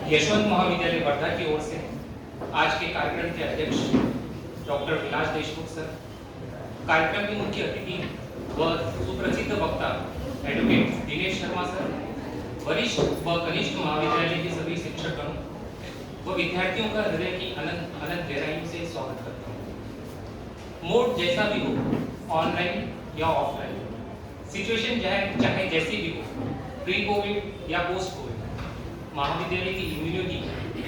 यशवंत महाविद्यालय वर्धा की ओर से आज के कार्यक्रम के अध्यक्ष डॉक्टर विलास देशमुख सर, कार्यक्रम के मुख्य अतिथि व सुप्रसिद्ध वक्ता एडवोकेट दिनेश शर्मा सर, वरिष्ठ व कनिष्ठ महाविद्यालय के सभी शिक्षकों व विद्यार्थियों का हृदय की अनंत अनंत गहराइयों से स्वागत करता हूँ। मोड जैसा भी हो, ऑनलाइन या ऑफलाइन, सिचुएशन चाहे जैसी भी हो, प्री कोविड या पोस्ट कोविड, महाविद्यालय की इम्यूनिटी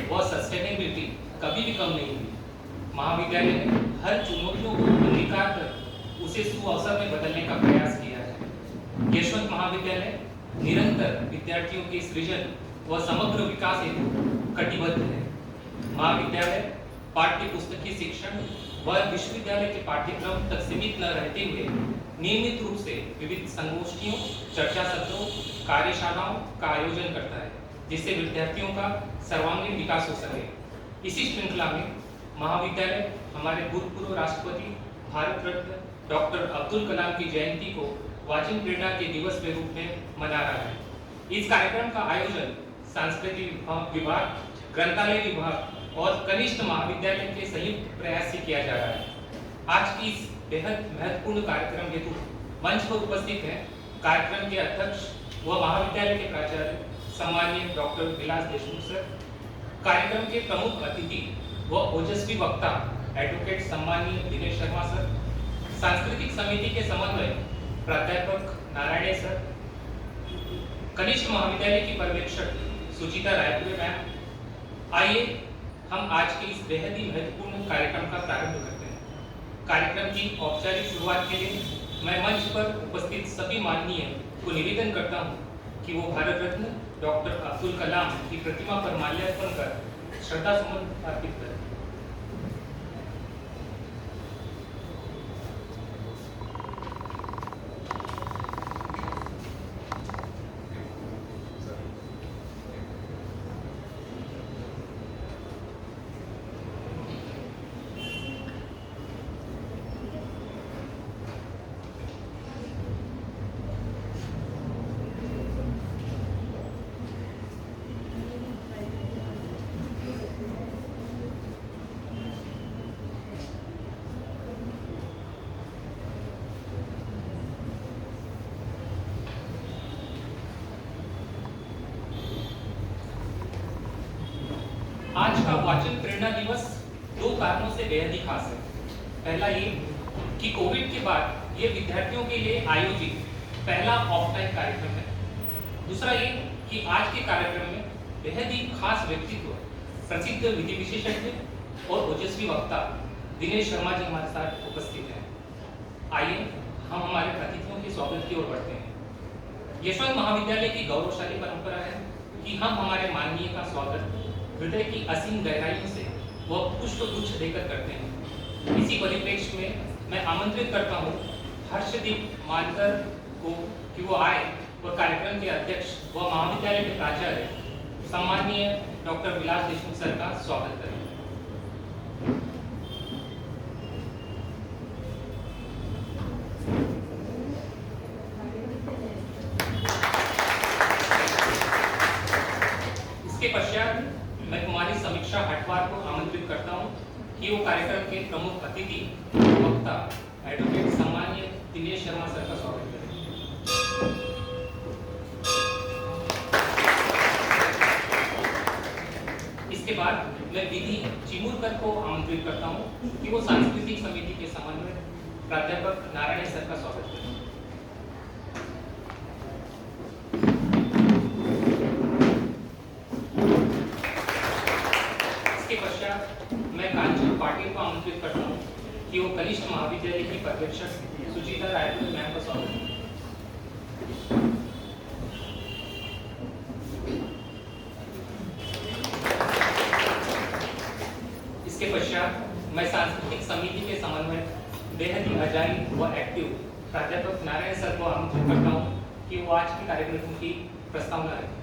व सस्टेनेबिलिटी कभी भी कम नहीं हुई। महाविद्यालय ने हर चुनौतियों को अंगीकार कर उसे सुअवसर में बदलने का प्रयास किया है। यशवंत महाविद्यालय निरंतर विद्यार्थियों के सृजन व समग्र विकास हेतु कटिबद्ध है। महाविद्यालय पाठ्य पुस्तकीय शिक्षण व विश्वविद्यालय के पाठ्यक्रम तक सीमित न रहते हुए नियमित रूप से विविध संगोष्ठियों, चर्चा सत्रों, कार्यशालाओं का आयोजन करता है, जिससे विद्यार्थियों का सर्वांगीण विकास हो सके। इसी श्रृंखला में महाविद्यालय हमारे भूतपूर्व राष्ट्रपति भारत रत्न डॉक्टर अब्दुल कलाम की जयंती को वाचन प्रेरणा के दिवस के रूप में मना रहा है। इस कार्यक्रम का आयोजन सांस्कृतिक विभाग, ग्रंथालय विभाग और कनिष्ठ महाविद्यालय के संयुक्त प्रयास से किया जा रहा है। आज की इस बेहद महत्वपूर्ण कार्यक्रम हेतु मंच पर उपस्थित हैं कार्यक्रम के अध्यक्ष व महाविद्यालय के प्राचार्य सम्माननीय डॉक्टर विलास देशमुख सर, कार्यक्रम के प्रमुख अतिथि व ओजस्वी वक्ता एडवोकेट सम्माननीय दिनेश शर्मा सर, सांस्कृतिक समिति के समन्वयक प्राध्यापक नारायण सर, कनिष्ठ महाविद्यालय की पर्यवेक्षक सुचिता रायपुरे मैम। आइए हम आज के इस बेहद ही महत्वपूर्ण कार्यक्रम का प्रारंभ करते हैं। कार्यक्रम की औपचारिक शुरुआत के लिए मैं मंच पर उपस्थित सभी माननीय को निवेदन करता हूं कि वो भारत रत्न डॉक्टर अब्दुल कलाम की प्रतिमा पर माल्यार्पण कर श्रद्धा सुमन अर्पित करें। आज का वाचन प्रेरणा दिवस दो कारणों से बेहद ही खास है। पहला ये कि कोविड के बाद ये विद्यार्थियों के लिए आयोजित पहला ऑफलाइन कार्यक्रम है। दूसरा ये कि आज के कार्यक्रम में बेहद ही खास व्यक्तित्व, प्रसिद्ध विधि विशेषज्ञ और ओजस्वी वक्ता दिनेश शर्मा जी हमारे साथ उपस्थित हैं। आइए हम हमारे अतिथियों के स्वागत की ओर बढ़ते हैं। यशवंत महाविद्यालय की गौरवशाली परंपरा है कि हम हमारे माननीय का स्वागत हृदय की असीम गहराइयों से वह पुष्प गुच्छ देकर करते हैं। इसी परिप्रेक्ष्य में मैं आमंत्रित करता हूँ हर्षदीप मानकर को कि वो आए और कार्यक्रम के अध्यक्ष व महाविद्यालय के प्राचार्य सम्माननीय डॉक्टर विलास देशमुख सर का स्वागत करें। इसके पश्चात मैं कुमारी समीक्षा हटवार को आमंत्रित करता हूं कि वो कार्यक्रम के प्रमुख अतिथि वक्ता एडवोकेट सम्माननीय दिनेश शर्मा सर का स्वागत करें। इसके बाद मैं विधि चिमुरकर को आमंत्रित करता हूं कि वो सांस्कृतिक समिति के समन्वयक प्राध्यापक नारायण सर का स्वागत करें। मैं कांचन पाटिल को आमंत्रित करता हूँ कि वो कनिष्ठ महाविद्यालय की पर्यवेक्षक सुचिता रायपुरे मैम का स्वागत करें। इसके पश्चात मैं सांस्कृतिक समिति के समन्वयक बेहद ही अजाई व एक्टिव प्राध्यापक नारायण सर को आमंत्रित करता हूँ कि वो आज के कार्यक्रम की प्रस्तावना रखें।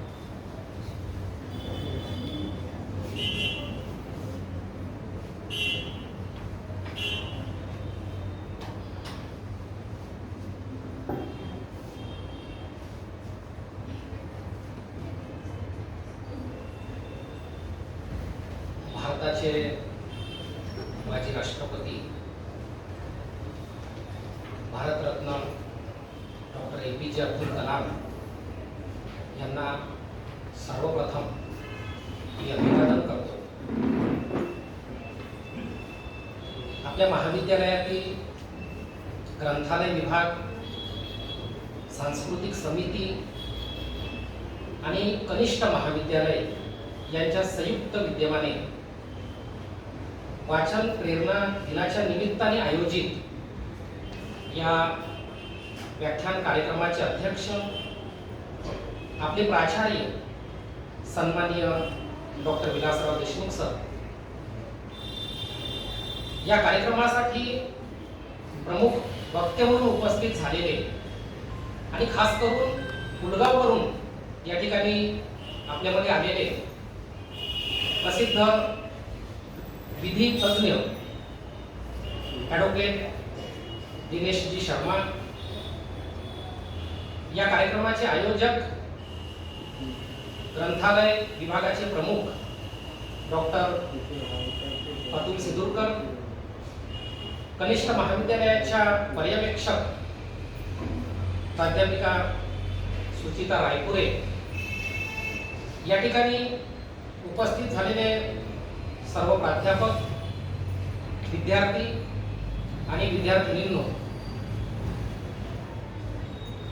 भारताचे माजी राष्ट्रपती भारतरत्न डॉक्टर APJ अब्दुल कलाम यांना सर्वप्रथम मी अभिवादन करतो. आपल्या महाविद्यालयातील ग्रंथालय विभाग, सांस्कृतिक समिती आणि कनिष्ठ महाविद्यालय यांच्या संयुक्त विद्यमाने वाचन प्रेरणा दिनाच्या निमित्ताने आयोजित या व्याख्यान कार्यक्रमाचे अध्यक्ष आपले प्राचार्य सन्माननीय डॉक्टर विलासराव देशमुख सर, या कार्यक्रमासाठी प्रमुख वक्ते म्हणून उपस्थित झालेले आणि खास करून पुलगाववरून या ठिकाणी आपल्यामध्ये आलेले प्रसिद्ध विधी तज्ञ ॲडव्होकेट दिनेशजी शर्मा, या कार्यक्रमाचे आयोजक ग्रंथालय विभागाचे प्रमुख डॉक्टर अतुल सिदूरकर, कनिष्ठ महाविद्यालयाच्या पर्यवेक्षक प्राध्यापिका सुचिता रायपुरे, या ठिकाणी उपस्थित झालेले सर्व प्राध्यापक, विद्यार्थी आणि विद्यार्थिनींनो,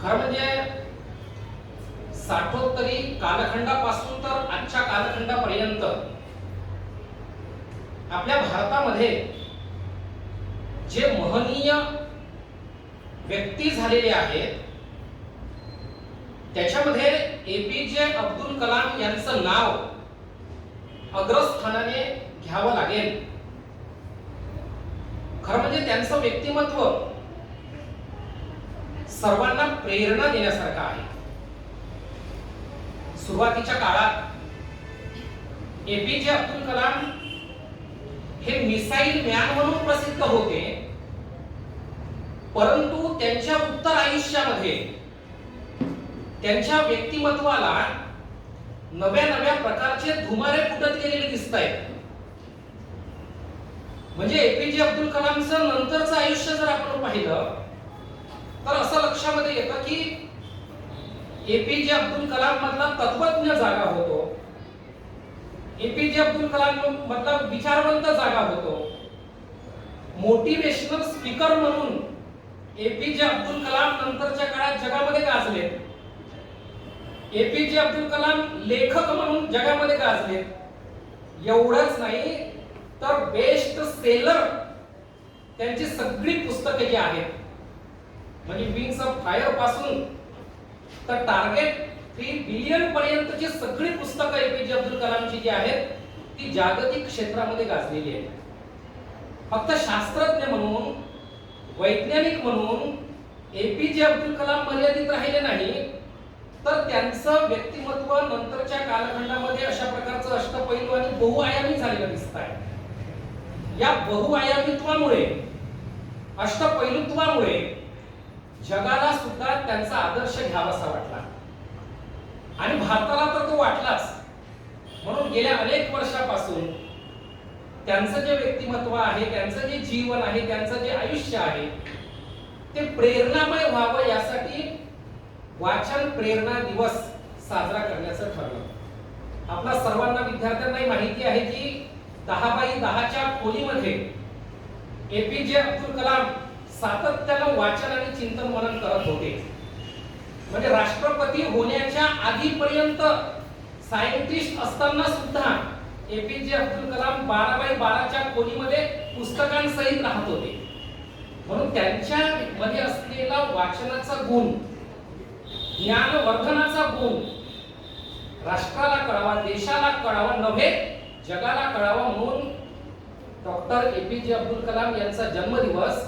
खरं म्हणजे साठोत्तरी कालखंडापासून तर आजच्या कालखंडापर्यंत आपल्या भारतामध्ये जे महनीय व्यक्ती झालेले आहेत त्याच्यामध्ये APJ अब्दुल कलाम यांचं नाव अग्रस्थानाने घ्यावं लागेल. खरं म्हणजे त्यांचं व्यक्तिमत्व सर्वांना प्रेरणा देण्यासारखं आहे. सुरुवातीच्या काळात APJ अब्दुल कलाम हे मिसाईल मॅन म्हणून प्रसिद्ध होते, परंतु त्यांच्या उत्तर आयुष्यामध्ये त्यांच्या व्यक्तिमत्वाला नव्या नव्या प्रकारचे धुमारे फुटत गेलेले दिसत आहेत. म्हणजे APJ अब्दुल कलामचं नंतरचं आयुष्य जर आपण पाहिलं तर असं लक्षामध्ये येतं की APJ अब्दुल कलाम मधला तत्वज्ञ जागा होतो, APJ अब्दुल कलाम मधला विचारवंत जागा होतो, मोटिवेशनल स्पीकर म्हणून APJ अब्दुल कलाम नंतरच्या काळात जगामध्ये गाजले. APJ अब्दुल कलाम लेखक म्हणून जगामध्ये गाजले. एवढंच नाही तर बेस्ट सेलर त्यांची सगळी पुस्तके जी आहेत, म्हणजे विंग्स ऑफ फायर पासून तर टार्गेट 3 बिलियन पर्यंतची सगळी पुस्तकं APJ अब्दुल कलामची जी आहेत ती जागतिक क्षेत्रामध्ये गाजलेली आहेत. फक्त शास्त्रज्ञ म्हणून, वैज्ञानिक म्हणून APJ अब्दुल कलाम मर्यादित राहिले नाही, तर त्यांचं व्यक्तिमत्व नंतरच्या कालखंडामध्ये अशा प्रकारचं अष्टपैलू आणि बहुआयामी झालेलं दिसत आहे. या बहुआयामीत्वामुळे, अष्टपैलुत्वामुळे जगाला सुद्धा त्यांचा आदर्श घ्यावासा वाटला आणि भारताला तर तो वाटलाच. म्हणून गेल्या अनेक वर्षापासून त्यांचं जे व्यक्तिमत्व आहे, त्यांचं जे जीवन आहे, त्यांचं जे आयुष्य आहे ते प्रेरणामय व्हावं यासाठी वाचन प्रेरणा दिवस साजरा करण्याचं ठरलं. आपल्या सर्वांना विद्यार्थ्यांनाही माहिती आहे की 10x10च्या खोलीमध्ये APJ अब्दुल कलाम सातत्यानं वाचन आणि चिंतन मनन करत होते. म्हणजे राष्ट्रपती होण्याच्या आधीपर्यंत सायंटिस्ट असताना सुद्धा APJ अब्दुल कलाम 12x12च्या खोलीमध्ये पुस्तकांसहित राहत होते. म्हणून त्यांच्या मध्ये असलेला वाचनाचा गुण, ज्ञानवर्धनाचा गुण राष्ट्राला कळावा, देशाला कळावा, नव्हे जगाला कळावा म्हणून डॉक्टर APJ अब्दुल कलाम यांचा जन्मदिवस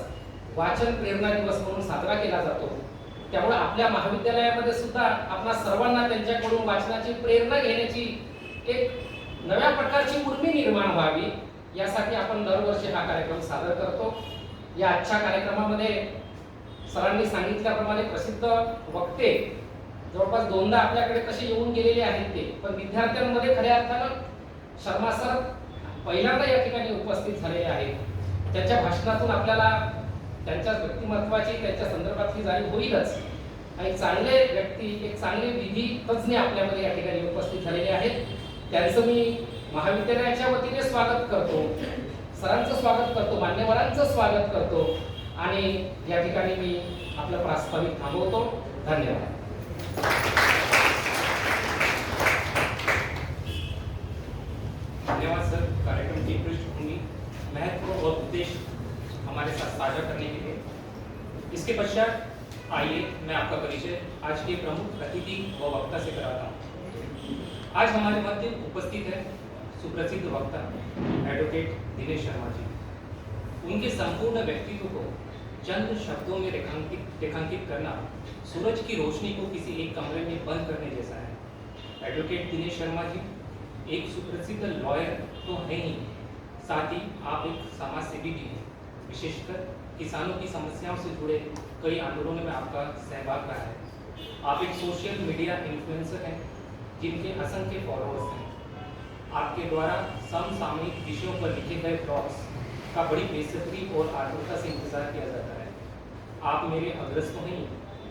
वाचन प्रेरणा दिवस म्हणून साजरा केला जातो. त्यामुळे आपल्या महाविद्यालयामध्ये सुद्धा आपल्या सर्वांना त्यांच्याकडून वाचनाची प्रेरणा घेण्याची एक नव्या प्रकारची उर्मी निर्माण व्हावी यासाठी आपण दरवर्षी हा कार्यक्रम सादर करतो. या आजच्या कार्यक्रमामध्ये सरांनी सांगितल्याप्रमाणे प्रसिद्ध वक्ते जवळपास 2दा आपल्याकडे तसे येऊन गेलेले आहेत ते, पण विद्यार्थ्यांमध्ये खऱ्या अर्थानं शर्मा सर पहिल्यांदा या ठिकाणी उपस्थित झालेले आहेत. त्यांच्या भाषणातून आपल्याला त्यांच्या व्यक्तिमत्वाची, त्यांच्या संदर्भातली जाणीव होईलच. एक चांगले व्यक्ती, एक चांगले विधी तज्ज्ञ आपल्यामध्ये या ठिकाणी उपस्थित झालेले आहेत. त्यांचं मी महाविद्यालयाच्या वतीने स्वागत करतो, सरांचं स्वागत करतो, मान्यवरांचं स्वागत करतो आणि या ठिकाणी मी आपलं प्रास्ताविक थांबवतो. धन्यवाद. धन्यवाद सर, कार्यक्रम की पृष्ठभूमि, महत्व और उद्देश्य हमारे साथ साझा करने के लिए। इसके पश्चात आइए मैं आपका परिचय आज के प्रमुख अतिथि व वक्ता से कराता हूँ। आज हमारे मध्य उपस्थित है सुप्रसिद्ध वक्ता एडवोकेट दिनेश शर्मा जी। उनके संपूर्ण व्यक्तित्व को चंद शब्दों में रेखांकित करना सूरज की रोशनी को किसी एक कमरे में बंद करने जैसा है। एडवोकेट दिनेश शर्मा जी एक सुप्रसिद्ध लॉयर तो है ही, साथ ही आप एक समाज सेवी भी हैं। विशेषकर किसानों की समस्याओं से जुड़े कई आंदोलनों में आपका सहभाग रहा है। आप एक सोशल मीडिया इन्फ्लुएंसर हैं जिनके असंख्य फॉलोअर्स हैं। आपके द्वारा समसामयिक विषयों पर लिखे गए ब्लॉग्स का बड़ी बेसब्री और आतुरता से इंतजार किया जाता है। आप मेरे अग्रज तो हैं,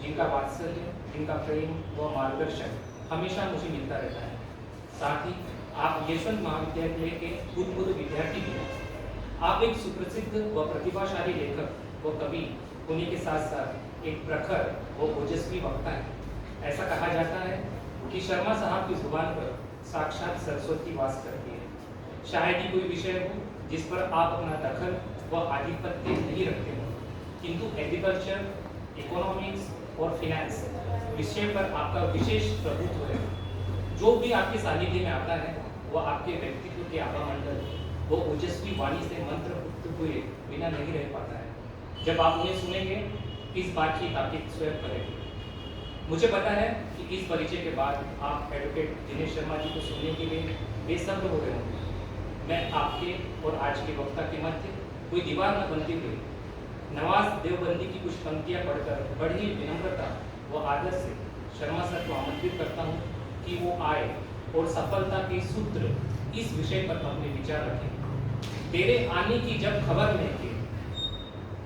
जिनका वात्सल्य, जिनका प्रेम व मार्गदर्शन हमेशा मुझे मिलता रहता है। साथ ही आप यशवंत महाविद्यालय के भूतपूर्व विद्यार्थी भी हैं। आप एक सुप्रसिद्ध व प्रतिभाशाली लेखक व कवि होने के साथ साथ एक प्रखर व ओजस्वी वक्ता हैं। ऐसा कहा जाता है कि शर्मा साहब की जुबान पर साक्षात सरस्वती वास करती है। शायद ही कोई विषय हो जिस पर आप अपना दखल व आधिपत्य नहीं रखते हो, किंतु एग्रीकल्चर, इकोनॉमिक्स और फिनेंस विषय पर आपका विशेष प्रभुत्व है। जो भी आपके सानिध्य में आता है वह आपके व्यक्तित्व के आभामंडल वो ओजस्वी वाणी से मंत्रमुग्ध हुए बिना नहीं रह पाता है। जब आप उन्हें सुनेंगे इस बात की ताकीद स्वयं करेंगे। मुझे पता है कि इस परिचय के बाद आप एडवोकेट दिनेश शर्मा जी को सुनने के लिए बेसब्र हो रहे होंगे। मैं आपके और आज के वक्ता के मध्य कोई दीवार न बनते हुए नवाज देवबंदी की कुछ पंक्तियां पढ़कर बड़ी विनम्रता व आदर से शर्मा सर को आमंत्रित करता हूँ कि वो आए और सफलता के सूत्र इस विषय पर अपने विचार रखें। तेरे आने की जब खबर महके,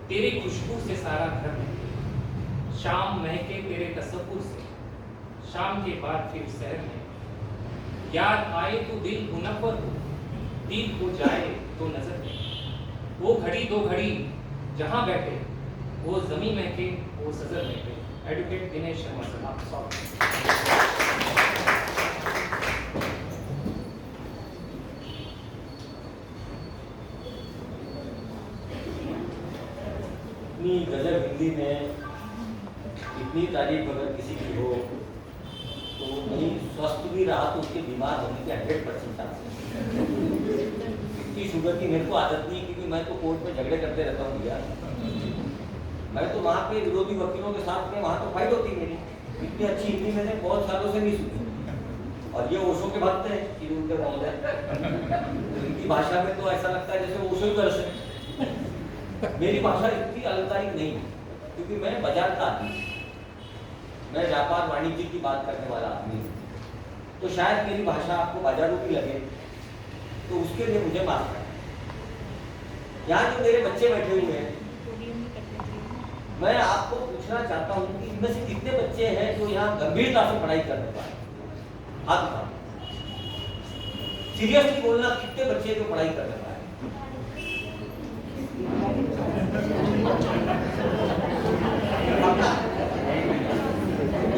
तेरे खुशबू से सारा घर महके, शाम महके तेरे तसव्वुर से, शाम के बाद फिर शहर में, याद आए तो दिल मुनव्वर हो, दिल हो जाए तो नजर में, वो घड़ी दो घड़ी जहां बैठे, वो जमी महके, वो सजर महके। एडवोकेट दिनेश शर्मा सर, आप स्वागत। इतनी गजब हिंदी में इतनी तारीफ अगर किसी की हो तो कहीं स्वस्थ भी रहा तो उसके बीमार होने के 100% चांस है। इतनी शुगर की मेरे को आदत नहीं, क्योंकि मैं तो कोर्ट में झगड़े करते रहता हूँ भैया। मैं तो वहाँ पे विरोधी वकीलों के साथ में वहाँ तो फाइट होती मेरी। इतनी अच्छी हिंदी मैंने बहुत सालों से नहीं सुनी। और ये ओशो के भक्त हैं, उनके महोदय, इनकी भाषा में तो ऐसा लगता है जैसे ओशो ही कर सकते। मेरी भाषा इतनी अलंकारिक नहीं है, क्योंकि मैं बाजार का आदमी, मैं व्यापार वाणिज्य की बात करने वाला आदमी हूँ। तो शायद मेरी भाषा आपको बाजारू भी लगे, तो उसके लिए मुझे माफ करें। यहाँ जो मेरे बच्चे बैठे हुए हैं, मैं आपको पूछना चाहता हूँ कि इनमें से कितने बच्चे हैं जो यहाँ गंभीरता से पढ़ाई करने वाले? हाथ उठाओ। सीरियसली बोलना, कितने बच्चे जो पढ़ाई करने वाले?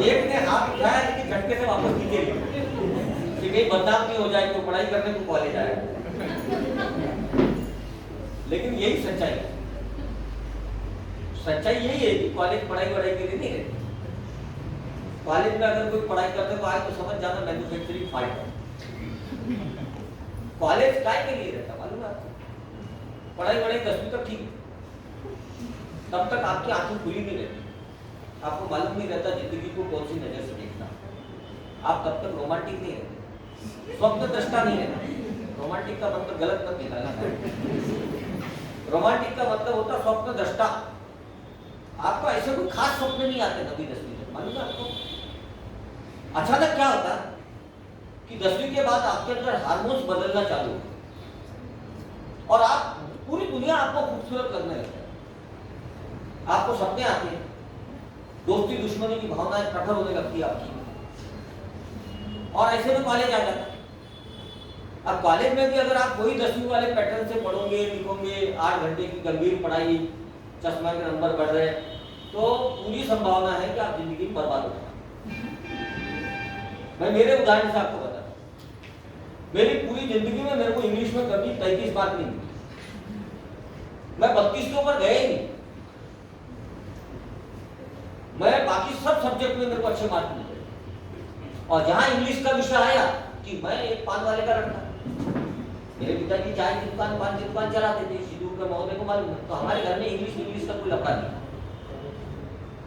एक ने हाथ उठाया लेकिन झटके से वापस नीचे लिया कि कहीं बदनाम नहीं हो जाए, तो पढ़ाई करने को कॉलेज आए। लेकिन यही सच्चाई है। सच्चाई यही है कि कॉलेज पढ़ाई के लिए नहीं रहती। कॉलेज में अगर कोई पढ़ाई करते तो आज तो समझ जाना मैन्युफैक्चरिंग फाइट है। कॉलेज काय के लिए रहता मालूम है आपको? पढ़ाई 10वीं तक ठीक है, तब तक आपकी आंखें खुली नहीं रहती, आपको मालूम नहीं रहता जिंदगी को कौन सी नजर से देखना। आप तब तक रोमांटिक नहीं रहते, स्वप्न दृष्टा नहीं रहता। रोमांटिक का मतलब गलत मत निकालना। रोमांटिक का मतलब होता स्वप्न दृष्टा। आपको ऐसे कोई खास स्वप्न नहीं आते 9वीं 10वीं तक, मालूम है आपको? अचानक क्या होता कि 10वीं के बाद आपके अंदर हार्मोन्स बदलना चालू होते। और आप पूरी दुनिया आपको खूबसूरत लगने लगता है, आपको सपने आते हैं, दोस्ती दुश्मनी की भावनाएं प्रखर होने लगती है आपकी, और ऐसे में कॉलेज आ जाता है। अब कॉलेज में भी अगर आप वही 10वीं वाले पैटर्न से पढ़ोगे लिखोगे, 8 घंटे की गंभीर पढ़ाई, चश्मा के नंबर बढ़ रहे, तो पूरी संभावना है कि आप जिंदगी में बर्बाद हो जाए। मैं मेरे उदाहरण से आपको बताता हूं, मेरी पूरी जिंदगी में मेरे को इंग्लिश में कभी 33 मार्क नहीं मिले, मैं 32 के ऊपर गया ही नहीं। मैं बाकी सब सब्जेक्ट में मेरे को अच्छे मार्क मिले, और जहां इंग्लिश का विषय आया कि मैं एक पान वाले का लड़का, मेरे पिताजी चाय की दुकान पान की दुकान चलाते थे, सिद्धूर के महोदय को मालूम है, तो हमारे घर में इंग्लिश का कोई लफड़ा नहीं।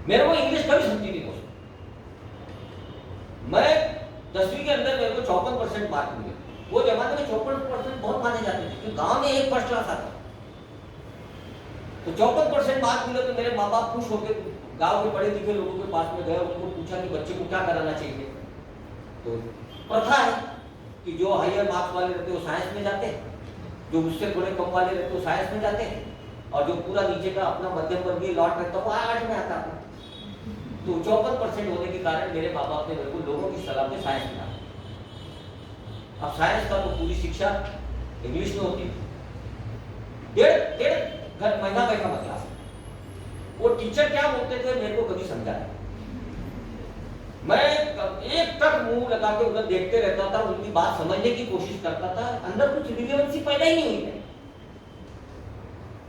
मेरे को इंग्लिश कभी समझी नहीं दोस्तों। मैं 10वीं के अंदर मेरे को 54% मार्क मिले। वो जमाने में 54% बहुत माने जाते थे, क्योंकि गांव में एक फर्स्ट क्लास आता, तो 54% मार्क मिले तो मेरे माँ बाप खुश होकर गांव के पढ़े लिखे लोगों के पास में गए, उनको पूछा कि बच्चे को क्या कराना चाहिए। तो प्रथा है कि जो हायर मार्क्स वाले रहते हैं वो साइंस में जाते हैं, जो उससे थोड़े कम वाले रहते हैं वो साइंस में जाते हैं, और जो पूरा नीचे का अपना मध्यम वर्गीय लॉट रहता है वो आर्ट में आता है। तो 54% होने के कारण मेरे माँ बाप ने मेरे को लोगों की सलाह पे साइंस में डाला। अब साइंस का तो पूरी शिक्षा इंग्लिश में होती, डेढ़ महीना बैठा मैं क्लास में, वो टीचर क्या बोलते थे मेरे को कभी समझा नहीं। मैं एक तक मुंह लगा के उधर देखते रहता था, उनकी बात समझने की कोशिश करता था, अंदर कुछ रिलेवेंसी पैदा ही नहीं हुई है।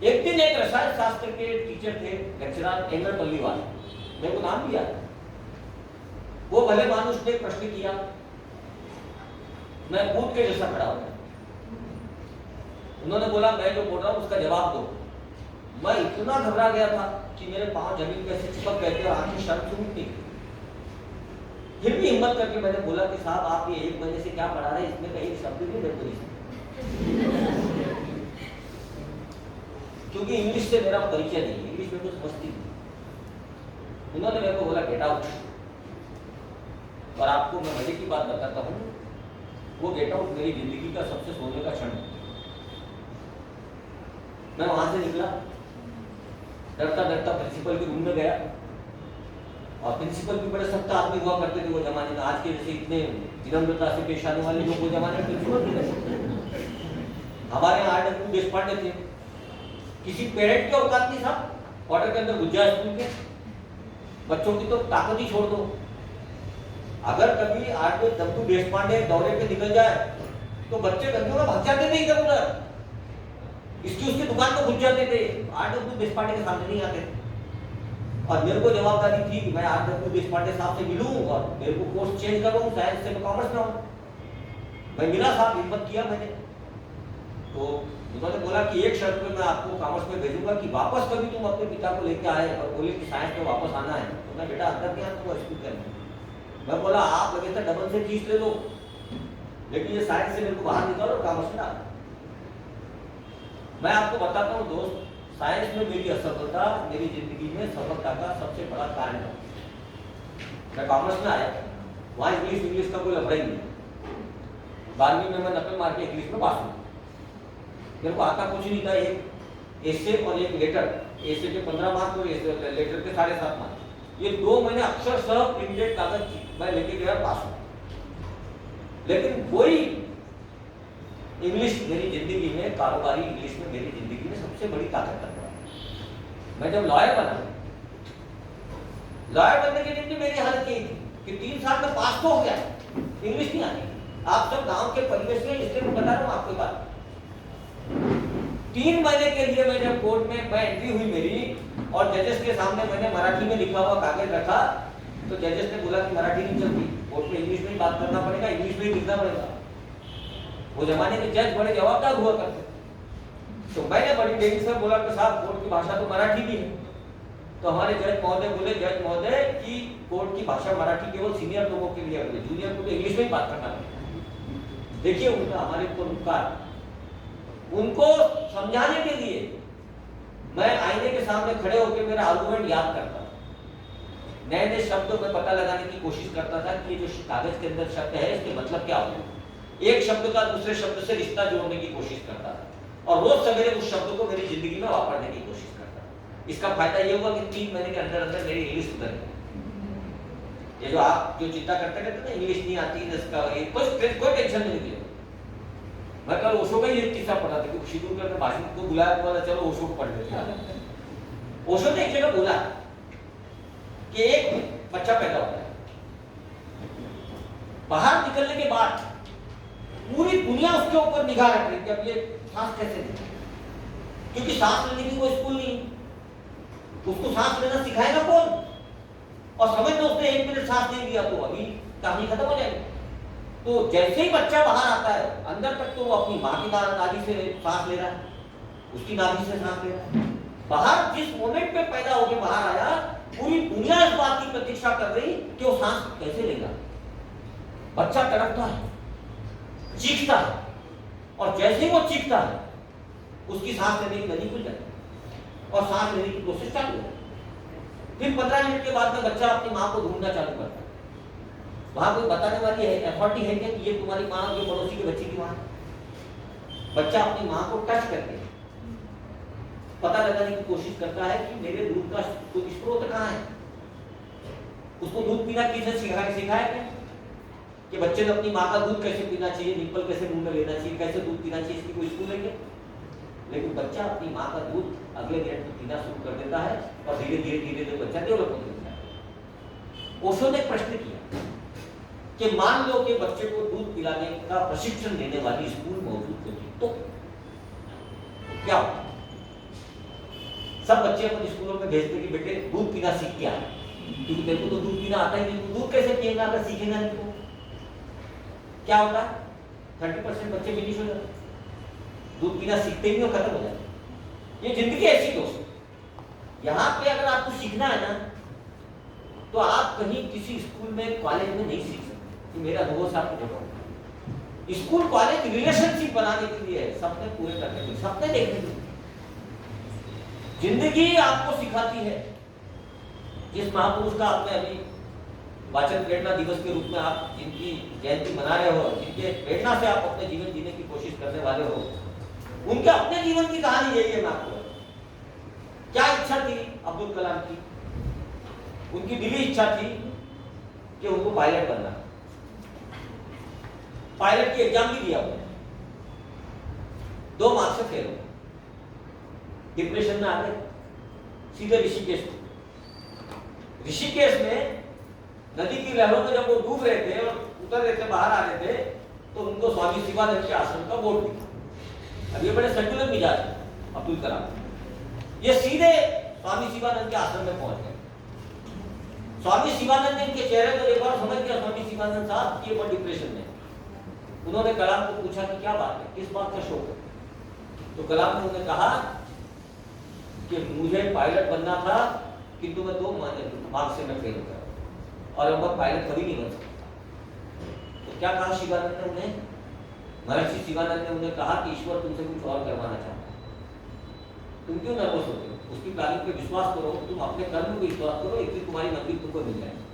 एक दिन एक रसायन शास्त्र के टीचर थे, लेक्चरर एंगरपल्ली वाले, मेरे को नाम भी याद है। वो भले मानुष ने प्रश्न किया, मैं भूत के जैसा खड़ा हो गया। उन्होंने बोला मैं जो बोल रहा हूं उसका जवाब दो। मैं इतना घबरा गया था कि मेरे पांव जमीन पे ऐसे चिपक गए थे और आंखें शर्म से उठती। फिर भी हिम्मत करके मैंने बोला कि साहब आप ये 1 महीने से क्या पढ़ा रहे हैं, इसमें का एक शब्द भी मेरे को नहीं, क्योंकि इंग्लिश से मेरा परिचय नहीं है, इंग्लिश में कुछ समझती नहीं। उन्होंने मेरे को बोला गेट आउट, और आपको मैं मजे की बात बताता हूँ, वो गेट आउट मेरी जिंदगी का सबसे सोने का क्षण है। मैं वहां से निकला, डरता डरता प्रिंसिपल के रूम में गया, और प्रिंसिपल भी बड़े सख्त आदमी हुआ करते थे वो जमाने में, आज के जैसे इतने विनम्रता से पेश आने वाले लोग वो जमाने में प्रिंसिपल भी नहीं। हमारे यहाँ आर.डब्ल्यू. देशपांडे थे, किसी पेरेंट के औकात नहीं साहब, क्वार्टर के अंदर गुज्जा स्कूल के बच्चों की तो ताकत ही छोड़ दो। अगर कभी आर.डब्ल्यू. देशपांडे दौरे पे निकल जाए तो बच्चे गंदों में भाग जाते थे इधर उधर, इसकी उसकी दुकान को घुस जाते थे, आर.डब्ल्यू. देशपांडे के सामने नहीं आते थे। और मेरे को जवाबदारी थी कि मैं आर.डब्ल्यू. देशपांडे साहब से मिलूं और मेरे को कोर्स चेंज करूं, साइंस से मैं कॉमर्स में हूं। मैं मिला साहब, हिम्मत किया मैंने, तो उन्होंने बोला कि एक शर्त पे मैं आपको कॉमर्स में भेजूंगा कि वापस कभी तुम अपने पिता को लेके आए और बोले कि साइंस में वापस आना है, तो मैं बेटा अंदर नहीं आता स्कूल करने। मैं बोला आप लगे तो डबल से फीस ले लो, लेकिन ये साइंस से मेरे को बाहर निकालो और कॉमर्स में डालो। मैं आपको बताता हूँ दोस्त, साइंस में मेरी असफलता मेरी जिंदगी में सफलता का सबसे बड़ा कारण है। मैं कॉमर्स में आया, वहाँ इंग्लिश का कोई लफड़ा ही नहीं। 12वीं में मैं नकल मार के इंग्लिश में पास हुआ। मेरे को आता कुछ नहीं था, एक एसे और एक लेटर, एसे के 15 मार्क और लेटर के 7.5 मार्क, ये 2 महीने अक्षरशः प्रिंटेड कागज मैं लेके गया, पास हुआ। लेकिन वही इंग्लिश मेरी जिंदगी में, कारोबारी इंग्लिश में मेरी जिंदगी में सबसे बड़ी ताकत रखता है। मैं जब लॉयर बना, लॉयर बनने के लिए मेरी हालत यही थी कि 3 साल में पास तो हो गया, इंग्लिश नहीं आती। आप सब गांव के परिवेश में, इसलिए मैं बता रहा हूँ आपको बात। 3 महीने के लिए मैं जब कोर्ट में एंट्री हुई मेरी, और जजेस के सामने मैंने मराठी में लिखा हुआ कागज रखा, तो जजेस ने बोला कि मराठी नहीं चलती, कोर्ट में इंग्लिश में ही बात करना पड़ेगा, इंग्लिश में ही लिखना पड़ेगा। वो जमाने के जज बड़े जवाबदार हुआ करते, तो मैंने बड़ी देरी से बोला कि साहब कोर्ट की भाषा तो मराठी भी है। तो हमारे जज महोदय बोले, जज महोदय कि कोर्ट की भाषा मराठी केवल सीनियर लोगों के लिए, जूनियर को तो इंग्लिश में ही बात करना पड़ेगा। देखिए उनका हमारे ऊपर उपकार, उनको समझाने के लिए मैं आईने के सामने खड़े होकर मेरा आर्गुमेंट याद करता, नए नए शब्दों में पता लगाने की कोशिश करता था कि जो कागज के अंदर शब्द है इसके मतलब क्या होगा। एक शब्द का दूसरे शब्द से रिश्ता जोड़ने की कोशिश करता था। और रोज सवेरे उस शब्द को मेरी जिंदगी में वापरने की कोशिश करता हूं। इसका फायदा ये हुआ कि 3 महीने के अंदर अंदर मेरी इंग्लिश सुधर गई। ये जो आप जो चिंता करते रहते ना इंग्लिश नहीं आती है इसका ये कोई टेंशन नहीं लिया। मैं कल ओशो का ही एक किस्सा पढ़ा था कि शेड्यूल करके भाषण को बुलाया तो बोला चलो ओशो को पढ़ लेते हैं। ओशो ने एक जगह बोला कि एक बच्चा पैदा होता है, बाहर निकलने के बाद पूरी दुनिया उसके ऊपर निगाह रख रही है कि अब ये सांस कैसे ले, क्योंकि सांस लेने की कोई स्कूल नहीं, उसको सांस लेना सिखाएगा कौन? और समझ लो उसने 1 मिनट सांस नहीं लिया तो अभी कहानी खत्म हो जाएगी। तो जैसे ही बच्चा बाहर आता है अंदर तक तो वो अपनी माँ की नाभि से सांस ले रहा है, उसकी नाभि से सांस ले रहा है। बाहर जिस मोमेंट पे पैदा होकर बाहर आया पूरी दुनिया इस बात की प्रतीक्षा कर रही कि वो सांस कैसे लेगा। बच्चा तड़पता है, चीखता है, और जैसे ही वो चीखता है उसकी सांस लेने की नली खुल जाती है और सांस लेने की कोशिश चालू है। फिर 15 मिनट के बाद में बच्चा अपनी माँ को ढूंढना चालू करता है। वहां कोई बताने वाली है अथॉरिटी है क्या कि ये तुम्हारी माँ और ये पड़ोसी के बच्चे की माँ है? बच्चा अपनी माँ को टच करके पता लगाने की कोशिश करता है कि मेरे दूध का स्रोत कहाँ है। उसको दूध पीना किसने सिखाया क्या कि बच्चे ने अपनी माँ का दूध कैसे पीना चाहिए, निप्पल कैसे मुंह में लेना चाहिए, कैसे दूध पीना चाहिए, इसकी कोई स्कूल है क्या? लेकिन बच्चा अपनी माँ का दूध अगले मिनट में पीना शुरू कर देता है और धीरे धीरे बच्चा डेवलप होने लगता है। ओशो ने प्रश्न किया कि मान लो कि बच्चे को दूध पिलाने का प्रशिक्षण देने वाली स्कूल मौजूद होती तो क्या होता? सब बच्चे अपने स्कूलों में भेजते कि बेटे दूध पीना सीख के आ, क्योंकि तेरे को तो दूध पीना आता ही नहीं, तो दूध कैसे पिएगा अगर सीखेगा नहीं तो? क्या होता है? 30% बच्चे फिनिश हो जाते, दूध पीना सीखते ही और खत्म हो जाते। ये जिंदगी ऐसी दोस्त। यहाँ पे अगर आपको सीखना है ना तो आप कहीं किसी स्कूल में कॉलेज में नहीं सीख सकते कि मेरा अनुभव से आपको बताऊं। स्कूल कॉलेज रिलेशनशिप बनाने के लिए, सपने पूरे करने के लिए, सपने देखने के लिए। जिंदगी आपको सिखाती है। जिस महापुरुष का आपने अभी वाचन प्रेरणा दिवस के रूप में आप जिनकी जयंती मना रहे हो, जिनके प्रेरणा से आप अपने जीवन जीने की कोशिश करने वाले हो, उनके अपने जीवन की कहानी यही है। मैं आपको क्या इच्छा थी अब्दुल कलाम की? उनकी दिली इच्छा थी कि उनको पायलट बनना। पायलट की एग्जाम भी दिया उन्होंने, 2 मार्क्स से फेल हो, डिप्रेशन में आ गए, सीधे ऋषिकेश। ऋषिकेश में नदी की लहरों में जब वो डूब रहे थे और उतर रहे थे, बाहर आ रहे थे, तो उनको स्वामी शिवानंद के आश्रम का बोर्ड दिखा। अब ये बड़े सेक्युलर मिजाज अब्दुल कलाम, ये सीधे स्वामी शिवानंद के आश्रम में पहुंच गए। स्वामी शिवानंद ने इनके चेहरे को देखा और समझ गया स्वामी शिवानंद साहब कि ये डिप्रेशन में। उन्होंने कलाम को पूछा कि क्या बात है, किस बात का शौक है? तो कलाम ने उन्हें कहा कि मुझे पायलट बनना था किंतु मैं 2 मार्क्स से मैं फेल हो गया और अब मैं पायलट कभी नहीं बन सकता। तो क्या कहा शिवानंद ने उन्हें? महर्षि शिवानंद ने उन्हें कहा कि ईश्वर तुमसे कुछ और करवाना चाहता है, तुम क्यों नर्वस होते हो? उसकी प्लानिंग पे विश्वास करो, तुम अपने कर्म पे विश्वास करो, एक दिन तुम्हारी मंजिल तुमको मिल जाएगी।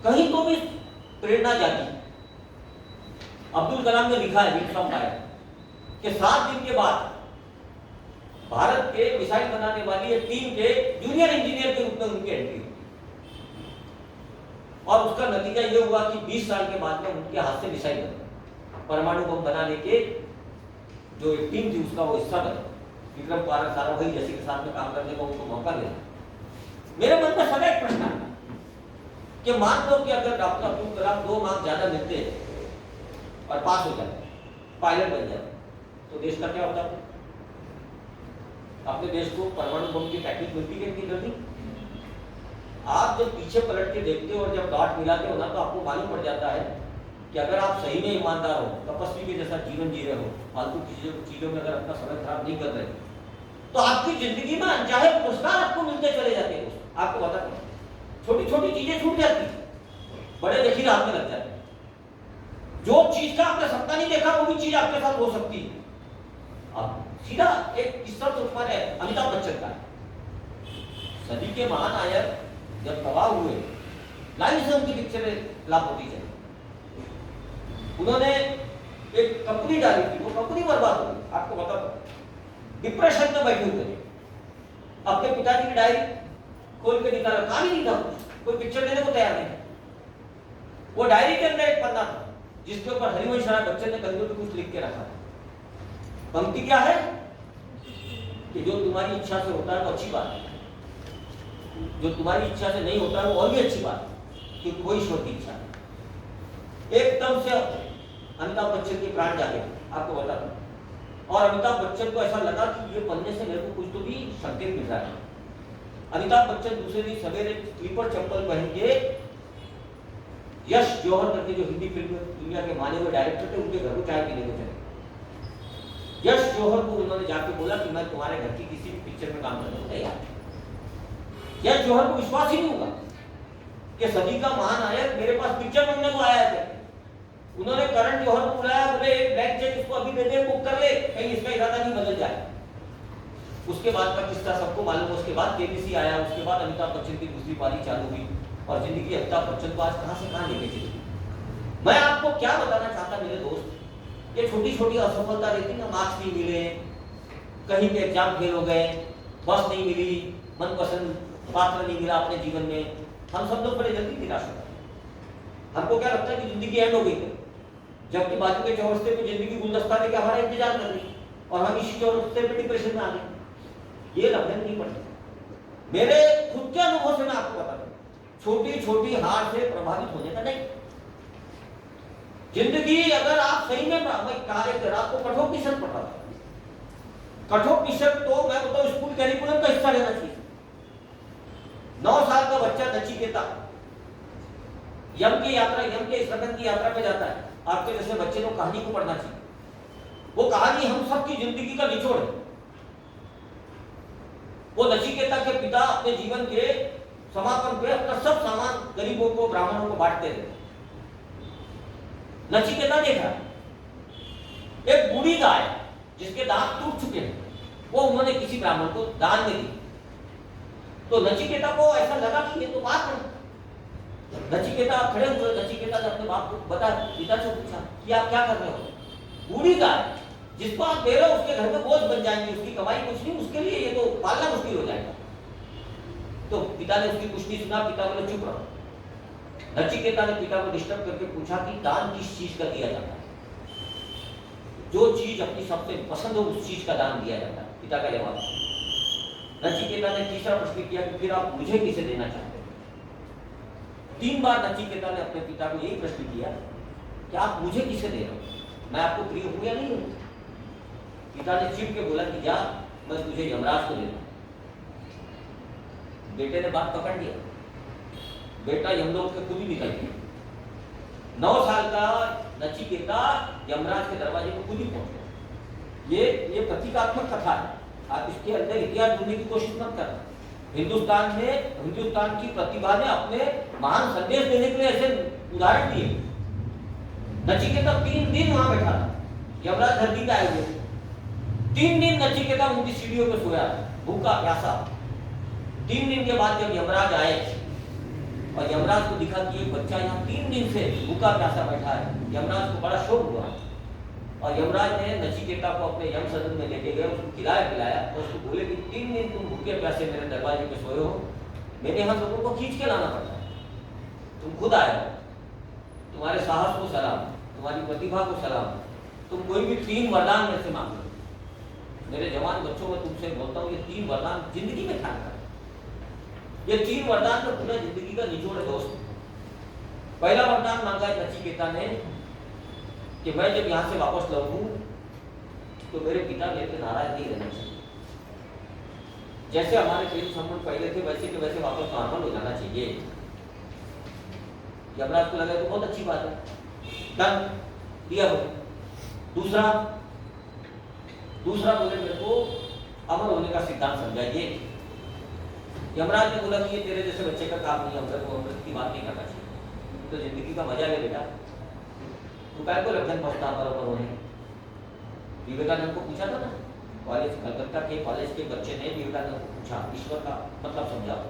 कहीं तो भी प्रेरणा जागी। अब्दुल कलाम ने लिखा है विंग्स ऑफ फायर कि 7 दिन के बाद भारत के मिसाइल बनाने वाली एक टीम के जूनियर इंजीनियर के रूप में उनकी एंट्री हुई और उसका नतीजा यह हुआ कि 20 साल के बाद में उनके हाथ से मिसाइल बना, परमाणु बम बनाने के जो एक टीम थी उसका वो हिस्सा बना। विक्रम साराभाई जैसे के साथ में काम करने का उनको मौका मिला। मेरे मन में सदा एक प्रश्न आता कि मान लो कि अगर डॉक्टर अब्दुल कलाम 2 मार्क्स ज्यादा मिलते और पास हो जाते, पायलट बन जाते, तो देश का क्या होता? अपने देश को परमाणु बम की टेक्निक मिलती है इतनी जल्दी? आप जब पीछे पलट के देखते हो और जब डॉट मिलाते हो ना तो आपको मालूम पड़ जाता है कि अगर आप सही में ईमानदार हो, तपस्वी के जैसा जीवन जी रहे हो, फालतू चीजों में अगर अपना समय खराब नहीं कर रहे, तो आपकी जिंदगी में अनचाहे पुरस्कार आपको मिलते चले जाते हैं। आपको पता है, छोटी छोटी चीजें छूट जाती, बड़े देखिए हाथ में लग जाते। जो चीज का आपने सपना नहीं देखा वो भी चीज आपके साथ हो सकती है। अब सीधा एक किस्सा तो है अमिताभ बच्चन का। सदी के महानायक जब तबाह हुए, लाइन से उनकी पिक्चरें फ्लॉप होती चली। उन्होंने एक कंपनी डाली थी, वो कंपनी बर्बाद हो गई। आपको बता दो, डिप्रेशन में बैठे हुए थे। अपने पिताजी की डायरी खोल के निकाला, काम ही नहीं था, कोई पिक्चर देने को तैयार नहीं। वो डायरी के अंदर एक पन्ना था जिसके ऊपर हरिवंश राय बच्चन ने कंधे पे कुछ लिख के रखा है। पंक्ति क्या है कि जो तुम्हारी इच्छा से होता है वो अच्छी बात है, जो तुम्हारी इच्छा से नहीं होता है वो और भी अच्छी बात है, क्योंकि वो ईश्वर की इच्छा है। एकदम से अमिताभ बच्चन के प्राण जागे, आपको बता दूं। और अमिताभ बच्चन को ऐसा लगा कि ये पन्ने से मेरे को कुछ तो भी संकेत मिल रहा है। अमिताभ बच्चन दूसरे दिन सवेरे स्लीपर चप्पल पहन के यश जौहर करके जो हिंदी फिल्म दुनिया के माने हुए डायरेक्टर थे, उनके घर को चाय पीने को चले। यश जौहर को उन्होंने जाके बोला कि मैं तुम्हारे घर की किसी भी पिक्चर में काम करने को तैयार हूं। यश जौहर को विश्वास ही नहीं होगा कि सदी का महानायक मेरे पास पिक्चर बनने को आया है। उन्होंने करण जौहर को बुलाया, बोले एक ब्लैंक चेक इसको अभी दे दे, बुक कर ले, कहीं इसका इरादा नहीं बदल जाए। उसके बाद का किस्सा सबको मालूम है। उसके बाद केबीसी आया, उसके बाद अमिताभ बच्चन की दूसरी पारी चालू हुई और जिंदगी अमिताभ बच्चन को आज कहां से कहां लेके चली। मैं आपको क्या बताना चाहता मेरे दोस्त, ये छोटी छोटी असफलता रहती ना, मार्क्स नहीं मिले, कहीं पे एग्जाम फेल हो गए, बस नहीं मिली, मनपसंद पात्र नहीं मिला अपने जीवन में, हम सब लोग बड़े जल्दी निराश होते हैं। हमको क्या लगता है कि जिंदगी एंड हो गई है, जबकि बाजू के चौरस्ते पे जिंदगी गुलदस्ता लेके हमारा इंतजार कर रही और हम इसी चौरस्ते पे डिप्रेशन में आ गए। ये लक्षण नहीं पड़ते। मेरे खुद के अनुभव से मैं आपको बता दूं, छोटी छोटी हार से प्रभावित होने का नहीं। जिंदगी अगर आप सही में कार्य कर, आपको कठोपनिषद पढ़ा था, कठोपनिषद तो मैं बताऊं स्कूल कैरिकुलम का हिस्सा लेना चाहिए। 9 साल का बच्चा नचिकेता यम की यात्रा, यम के सदन की यात्रा पे जाता है। आपके जैसे बच्चे को कहानी को पढ़ना चाहिए। वो कहानी हम सबकी जिंदगी का निचोड़ है। वो नचिकेता के पिता अपने जीवन के समापन पे अपना सब सामान गरीबों को, ब्राह्मणों को बांटते थे। नचिकेता देखा एक बूढ़ी गाय जिसके दांत टूट चुके हैं, वो उन्होंने किसी ब्राह्मण को दान में दी। तो नचिकेता को ऐसा लगा कि ये तो बात है। नचिकेता खड़े हुए, नचिकेता ने अपने बाप को बताया, पिता से पूछा कि आप क्या कर रहे हो। बूढ़ी गाय जिसको आप दे रहे हो उसके घर में बोझ बन जाएंगे, उसकी कमाई कुछ नहीं, उसके लिए ये तो पालना मुश्किल हो जाएगा। तो पिता ने उसकी कुछ नहीं सुना, पिता बोले चुप रहो। नचिकेता ने पिता को डिस्टर्ब करके पूछा कि दान किस चीज का दिया जाता है। जो चीज अपनी सबसे पसंद हो उस चीज का दान दिया जाता है, पिता का जवाब। नचिकेता ने तीसरा प्रश्न किया कि फिर आप मुझे किसे देना चाहते हैं। 3 बार नचिकेता ने अपने पिता को यही प्रश्न किया कि आप मुझे किसे दे रहे हो, मैं आपको प्रिय हूं या नहीं हूं। पिता ने चिढ़ के बोला कि जा, मैं तुझे यमराज को दे दूं। बेटे ने बात पकड़ लिया, बेटा यमलोक के खुद ही निकल गया। 9 साल का नचिकेता यमराज के दरवाजे को खुद ही पहुंच गया। ये प्रतीकात्मक कथा है, आप इसके अंदर इतिहास ढूंढने की कोशिश मत करना। हिंदुस्तान की प्रतिभा ने अपने महान संदेश देने के लिए ऐसे उदाहरण दिए। नचिकेता 3 दिन वहां बैठा था, यमराज धरती पे आए हुए। 3 दिन नचिकेता उनकी सीढ़ियों पे सोया, भूखा प्यासा। 3 दिन के बाद जब यमराज आए और यमराज को दिखा कि एक बच्चा यहाँ 3 दिन से भूखा प्यासा बैठा है, यमराज को बड़ा शौक हुआ और यमराज ने नचिकेता को अपने यम सदन में लेके गए, उसको खिलाया पिलाया और उसको बोले कि 3 दिन तुम भूखे प्यासे मेरे दरवाजे पे सोए हो, मेरे यहाँ लोगों को खींच के लाना पड़ता है, तुम खुद आए हो, तुम्हारे साहस को सलाम, तुम्हारी प्रतिभा को सलाम, तुम कोई भी 3 वरदान मेरे से मांग लो। मेरे जवान बच्चों में तुमसे बोलता हूँ, ये 3 वरदान जिंदगी में ख्याल कर। ये 3 वरदान तो पूरा जिंदगी का निचोड़ है दोस्त। पहला वरदान मांगा है नचिकेता ने कि मैं जब यहाँ से वापस लौटूं तो मेरे पिता मेरे पे नाराज नहीं रहना चाहिए। जैसे हमारे प्रेम संबंध पहले थे वैसे के वैसे वापस नॉर्मल हो जाना चाहिए। यमराज को लगा तो बहुत अच्छी बात है, डन, दिया हो। दूसरा बोले मेरे को अमर होने का सिद्धांत समझाइए। यमराज ने बोला कि ये तेरे जैसे बच्चे का काम नहीं, अमृत को अमृत की बात नहीं करना चाहिए, तो जिंदगी का मजा ले बेटा, तो क्या को लक्षण पहुंचता बराबर होने। विवेकानंद को पूछा था ना, कॉलेज कलकत्ता के कॉलेज के बच्चे ने विवेकानंद को पूछा ईश्वर का मतलब समझाओ।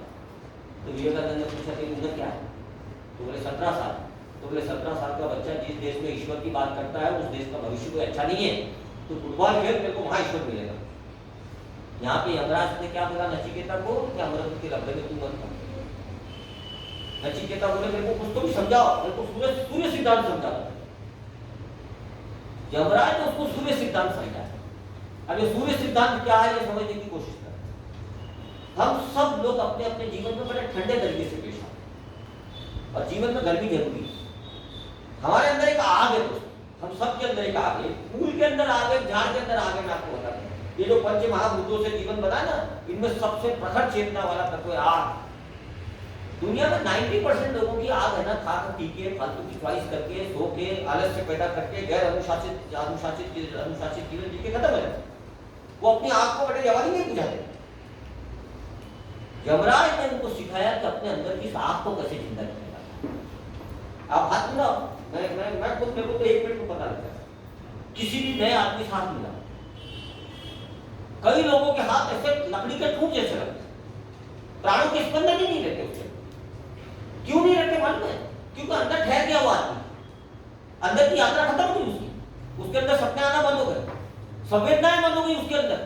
तो विवेकानंद ने पूछा कि उम्र क्या है, तो बोले 17 साल। तो बोले 17 साल का बच्चा जिस देश में ईश्वर की बात करता है उस देश का भविष्य कोई अच्छा नहीं है, तो फुटबॉल खेल, तेरे को वहां ईश्वर मिलेगा। यहाँ पे यमराज ने क्या बोला नचिकेता को कि अमृत के लबड़े में तू मत खा। नचिकेता बोले मेरे को कुछ तो भी समझाओ, मेरे को सूर्य सिद्धांत समझाओ। यमराज ने उसको सूर्य सिद्धांत समझाया। अब ये सूर्य सिद्धांत क्या है ये समझने की कोशिश करें। हम सब लोग अपने अपने जीवन में बड़े ठंडे तरीके से पेश आते और जीवन में गर्मी जरूरी है। हमारे अंदर एक आग है दोस्तों, हम सब के अंदर एक आग है, फूल के अंदर आग है, झाड़ के अंदर आग है। मैं आपको बताता हूं, ये जो पंच महाभूतों से जीवन बना ना, इनमें सबसे प्रखर चेतना वाला तत्व है आग। दुनिया में 90% लोगों की आग है ना, खा कर पी के, फालतू की च्वाइस करके, सो के, आलस्य पैदा करके, गैर अनुशासित जीवन जी के खत्म हो जाते। वो अपनी आग को बड़े जवानी नहीं बुझाते। यमराज ने उनको सिखाया कि अपने अंदर की आग को कैसे जिंदा किया। आप हाथ मिलाओ, मैं खुद, मेरे को तो 1 मिनट में पता लगता है। किसी भी नए आदमी से हाथ मिलाओ, कई लोगों के हाथ ऐसे लकड़ी के टूट जैसे लगते, प्राणों के स्पंदन ही नहीं रहते उससे। क्यों नहीं रहते मालूम है? क्योंकि अंदर ठहर गया वो आदमी, अंदर की यात्रा खत्म हो गई उसके अंदर सपने आना बंद हो गए, संवेदनाएं बंद हो गई उसके अंदर।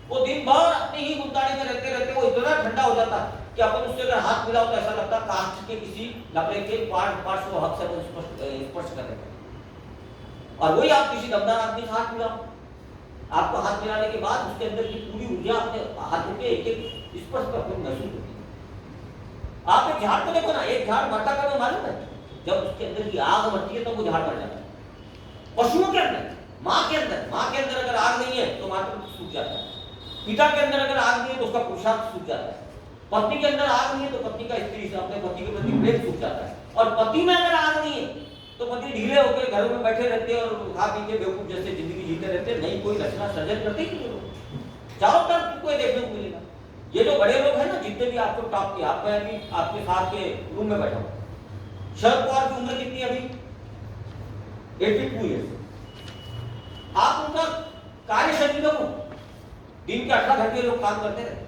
वो दिन भर अपनी ही गुमताड़ी में रहते रहते वो इतना ठंडा हो जाता कि अपन उससे अगर हाथ मिलाओ तो ऐसा लगता कांच के किसी लकड़े के पार्ट्स को हक से स्पर्श कर रहे हैं। और वही आप किसी दमदार आदमी से हाथ मिलाओ, आपको हाथ मिलाने के बाद उसके अंदर की पूरी ऊर्जा अपने हाथों के एक एक स्पर्श पर अपने महसूस होती है। आप एक झाड़ को देखो ना, एक झाड़ मरता कब मालूम है? जब उसके अंदर की आग मरती है तो वो झाड़ मर जाता है। पशुओं के अंदर, माँ के अंदर अगर आग नहीं है तो मातृत्व सूख जाता है। पिता के अंदर अगर आग नहीं है तो उसका पुरुषार्थ सूख जाता है। पत्नी के अंदर आग नहीं है तो पत्नी का स्त्री से अपने पति के प्रति प्रेम सूख जाता है। और पति में अगर आग नहीं है तो पति ढीले होकर घरों में बैठे रहते हैं और खा पी के बेवकूफ जैसे जिंदगी जीते रहते हैं। नहीं कोई रचना सृजन करते ही नहीं लोग। चारों तरफ तुमको देखने को मिलेगा। ये जो बड़े लोग हैं ना, जितने भी आपको टॉप के, आप मैं अभी आपके साथ के रूम में बैठा हूँ। शरद पवार की उम्र कितनी है अभी? 82 ईयर्स। आप उनका कार्य शैली देखो, दिन के 18 घंटे लोग काम करते रहे।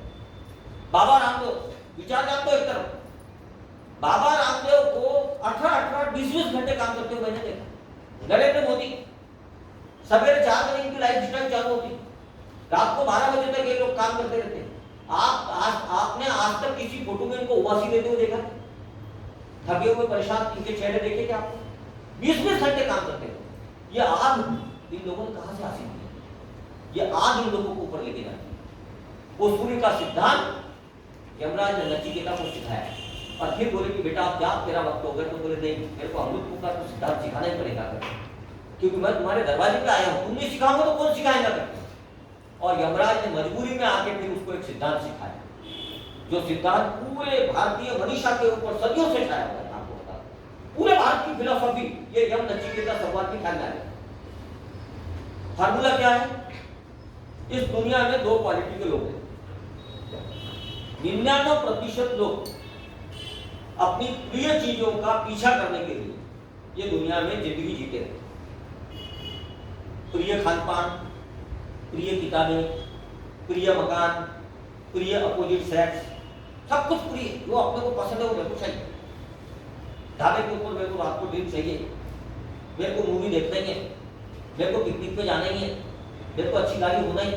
बाबा रामदेव, विचार जानते हो एक तरफ, बाबा रामदेव को 18 20 घंटे काम करते हुए मैंने देखा। नरेंद्र मोदी सवेरे 4 बजे इनकी लाइफ स्टाइल चालू होती, रात को 12 बजे तक ये लोग काम करते रहते। आपने आज तक किसी फोटो में इनको उबासी देते हुए देखा? थके हुए परेशान इनके चेहरे देखे क्या आपको? 20 घंटे काम करते हैं। ये आग इन लोगों ने कहां से हासिल की? ये आग इन लोगों को ऊपर लेके जाती है। वो सूर्य का सिद्धांत यमराज ने नचिकेता को सिखाया और फिर बोले कि बेटा आप जा, तेरा वक्त हो गया। तो बोले नहीं, मेरे को अमृत का तो सिद्धांत सिखाना ही पड़ेगा, क्योंकि मैं तुम्हारे दरवाजे पे आया हूं। तुम नहीं सिखाओगे तो कौन सिखाएगा करके? और यमराज ने मजबूरी में आके फिर उसको एक सिद्धांत सिखाया, जो सिद्धांत पूरे भारतीय मनीषा के ऊपर सदियों से छाया हुआ है। आपको बता, पूरे भारत की फिलोसॉफी ये यम नचिकेता संवाद की ख्याल है। फार्मूला क्या है? इस दुनिया में 2 क्वालिटी के लोग हैं। 99% लोग अपनी प्रिय चीजों का पीछा करने के लिए ये दुनिया में जिंदगी जीते हैं। प्रिय खानपान, प्रिय किताबें, प्रिय मकान, प्रिय अपोजिट सेक्स, सब कुछ प्रिय, जो अपने को पसंद है वो मेरे को चाहिए। ढाबे के ऊपर मेरे को रात को ड्रिंक चाहिए, मेरे को मूवी देखना ही है, मेरे को पिकनिक पे जाना ही है, मेरे को अच्छी गाड़ी होना ही,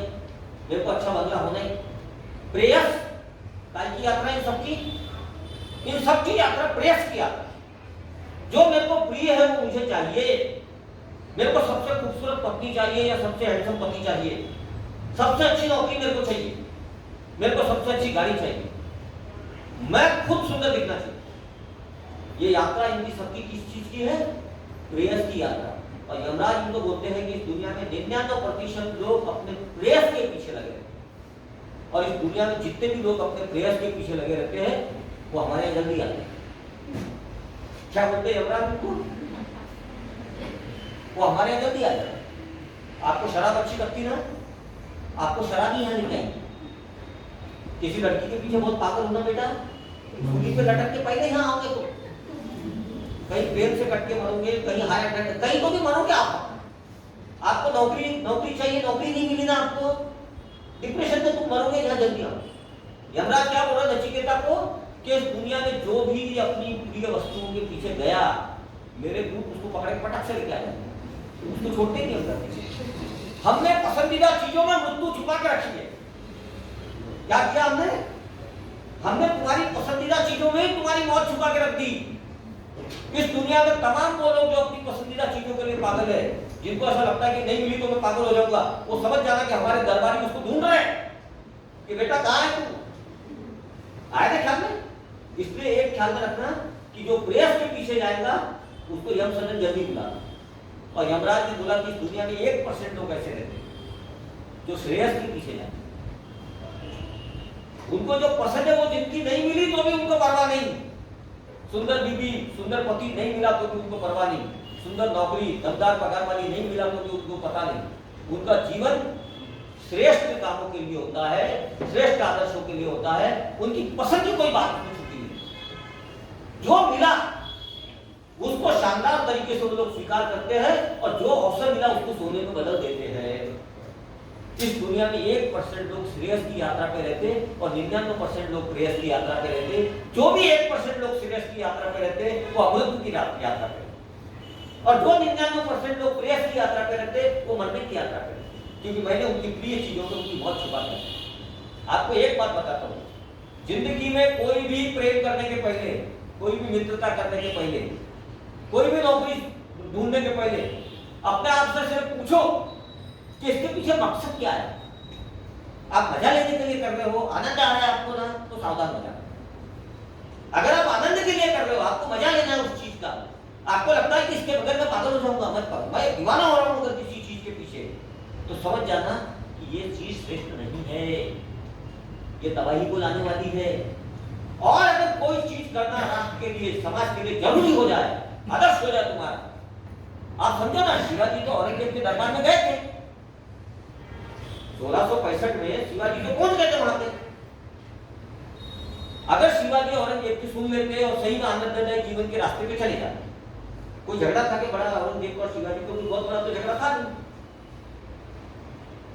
मेरे को अच्छा बंगला होना ही। प्रेयस काल की यात्रा इन सब की यात्रा प्रेयस की यात्रा। जो मेरे को प्रिय है वो मुझे चाहिए। मेरे को सबसे खूबसूरत पत्नी चाहिए या सबसे हैंडसम पति चाहिए, सबसे अच्छी नौकरी मेरे को चाहिए, मेरे को सबसे अच्छी गाड़ी चाहिए, मैं खुद सुंदर दिखना चाहिए। ये यात्रा इनकी सबकी किस चीज की है? प्रेयस की यात्रा। और यमराज इनको बोलते हैं कि इस दुनिया में 99% लोग अपने प्रेयस के पीछे लगे रहते हैं। और इस दुनिया में जितने भी लोग अपने प्रेयस के पीछे लगे रहते हैं वो हमारे यहाँ जल्दी आते हैं। क्या बोलते हैं यमराज इनको? वो हमारे यहाँ जल्दी आ जाए। आपको शराब अच्छी लगती ना, आपको शराब यहाँ नहीं चाहिए। किसी लड़की के पीछे बहुत पागल होना बेटा, झूली पे लटक के पहले यहाँ आओगे तो कहीं प्रेम से कट के मरोगे, कहीं हाई अटैक, कहीं तो भी मरोगे आप। आपको नौकरी चाहिए, नौकरी नहीं मिली ना आपको, डिप्रेशन में तुम मरोगे जहाँ जल्दी आओ। यमराज क्या बोल रहा नचिकेता को कि इस दुनिया में जो भी अपनी प्रिय वस्तुओं के पीछे गया, मेरे दूत उसको पकड़ के पटक से लेके आ जाते, उसको छोड़ते नहीं हम करते। हमने पसंदीदा चीजों में मृत्यु छुपा के रखी है। क्या किया हमने? हमने तुम्हारी पसंदीदा चीजों में ही तुम्हारी मौत छुपा के रख दी। इस दुनिया में तमाम वो लोग जो अपनी पसंदीदा चीजों के लिए पागल है, जिनको ऐसा लगता है कि नहीं मिली तो मैं पागल हो जाऊंगा, वो समझ जाना कि हमारे दरबारी उसको ढूंढ रहे हैं कि बेटा कहाँ है तू, आए थे ख्याल में। इसलिए एक ख्याल में रखना कि जो प्रेयस के पीछे जाएगा उसको यम सदन जल्दी बुलाना। और यमराज ने बोला कि इस दुनिया में 1% लोग ऐसे रहते हैं जो श्रेयस के पीछे जाते, उनको जो पसंद है वो जिंदगी नहीं मिली तो भी उनको परवाह नहीं, सुंदर बीबी सुंदर पति नहीं मिला तो भी उनको परवाह नहीं, सुंदर नौकरी दमदार पगार वाली नहीं मिला तो भी उनको पता नहीं। उनका जीवन श्रेष्ठ कामों के लिए होता है, श्रेष्ठ आदर्शों के लिए होता है, उनकी पसंद की कोई बात नहीं छुपी नहीं। जो मिला उसको शानदार तरीके से वो लोग स्वीकार करते हैं और जो अवसर मिला उसको सोने में बदल देते हैं। इस दुनिया में 1% लोग श्रेयस की यात्रा पे रहते और 99% लोग प्रेयस की यात्रा पे रहते। जो भी 1% लोग श्रेयस की यात्रा पे रहते वो अमृत की यात्रा पे, और जो 99% लोग प्रेयस की यात्रा पे रहते वो मरने की यात्रा पे रहते, क्योंकि मैंने उनकी प्रिय चीजों को उनकी मौत छुपा कर। आपको एक बात बताता हूँ, जिंदगी में कोई भी प्रेम करने के पहले, कोई भी मित्रता करने के पहले, कोई भी नौकरी ढूंढने के पहले अपने आप से सिर्फ पूछो कि इसके पीछे मकसद क्या है। आप मजा लेने के लिए कर रहे हो, आनंद आ रहा है आपको ना, तो सावधान हो जाना। अगर आप आनंद के लिए कर रहे हो, आपको मजा लेना है उस चीज का, आपको लगता है कि इसके बगैर मैं पागल हो जाऊंगा, मैं दीवाना हो रहा हूँ अगर किसी चीज के पीछे, तो समझ जाना कि ये चीज श्रेष्ठ नहीं है, ये तबाही को लाने वाली है। और अगर कोई चीज करना राष्ट्र के लिए, समाज के लिए जरूरी हो जाए, आदर्श हो जाए तुम्हारा, आप समझो ना, शिवाजी तो औरंगजेब के दरबार में गए थे 1665 में, शिवाजी तो पहुंच गए थे वहां पे। अगर शिवाजी औरंगजेब की सुन लेते और सही में आनंददायक जीवन के रास्ते पे चले जाते, कोई झगड़ा था कि बड़ा औरंगजेब और शिवाजी को कोई बहुत बड़ा तो झगड़ा था नहीं।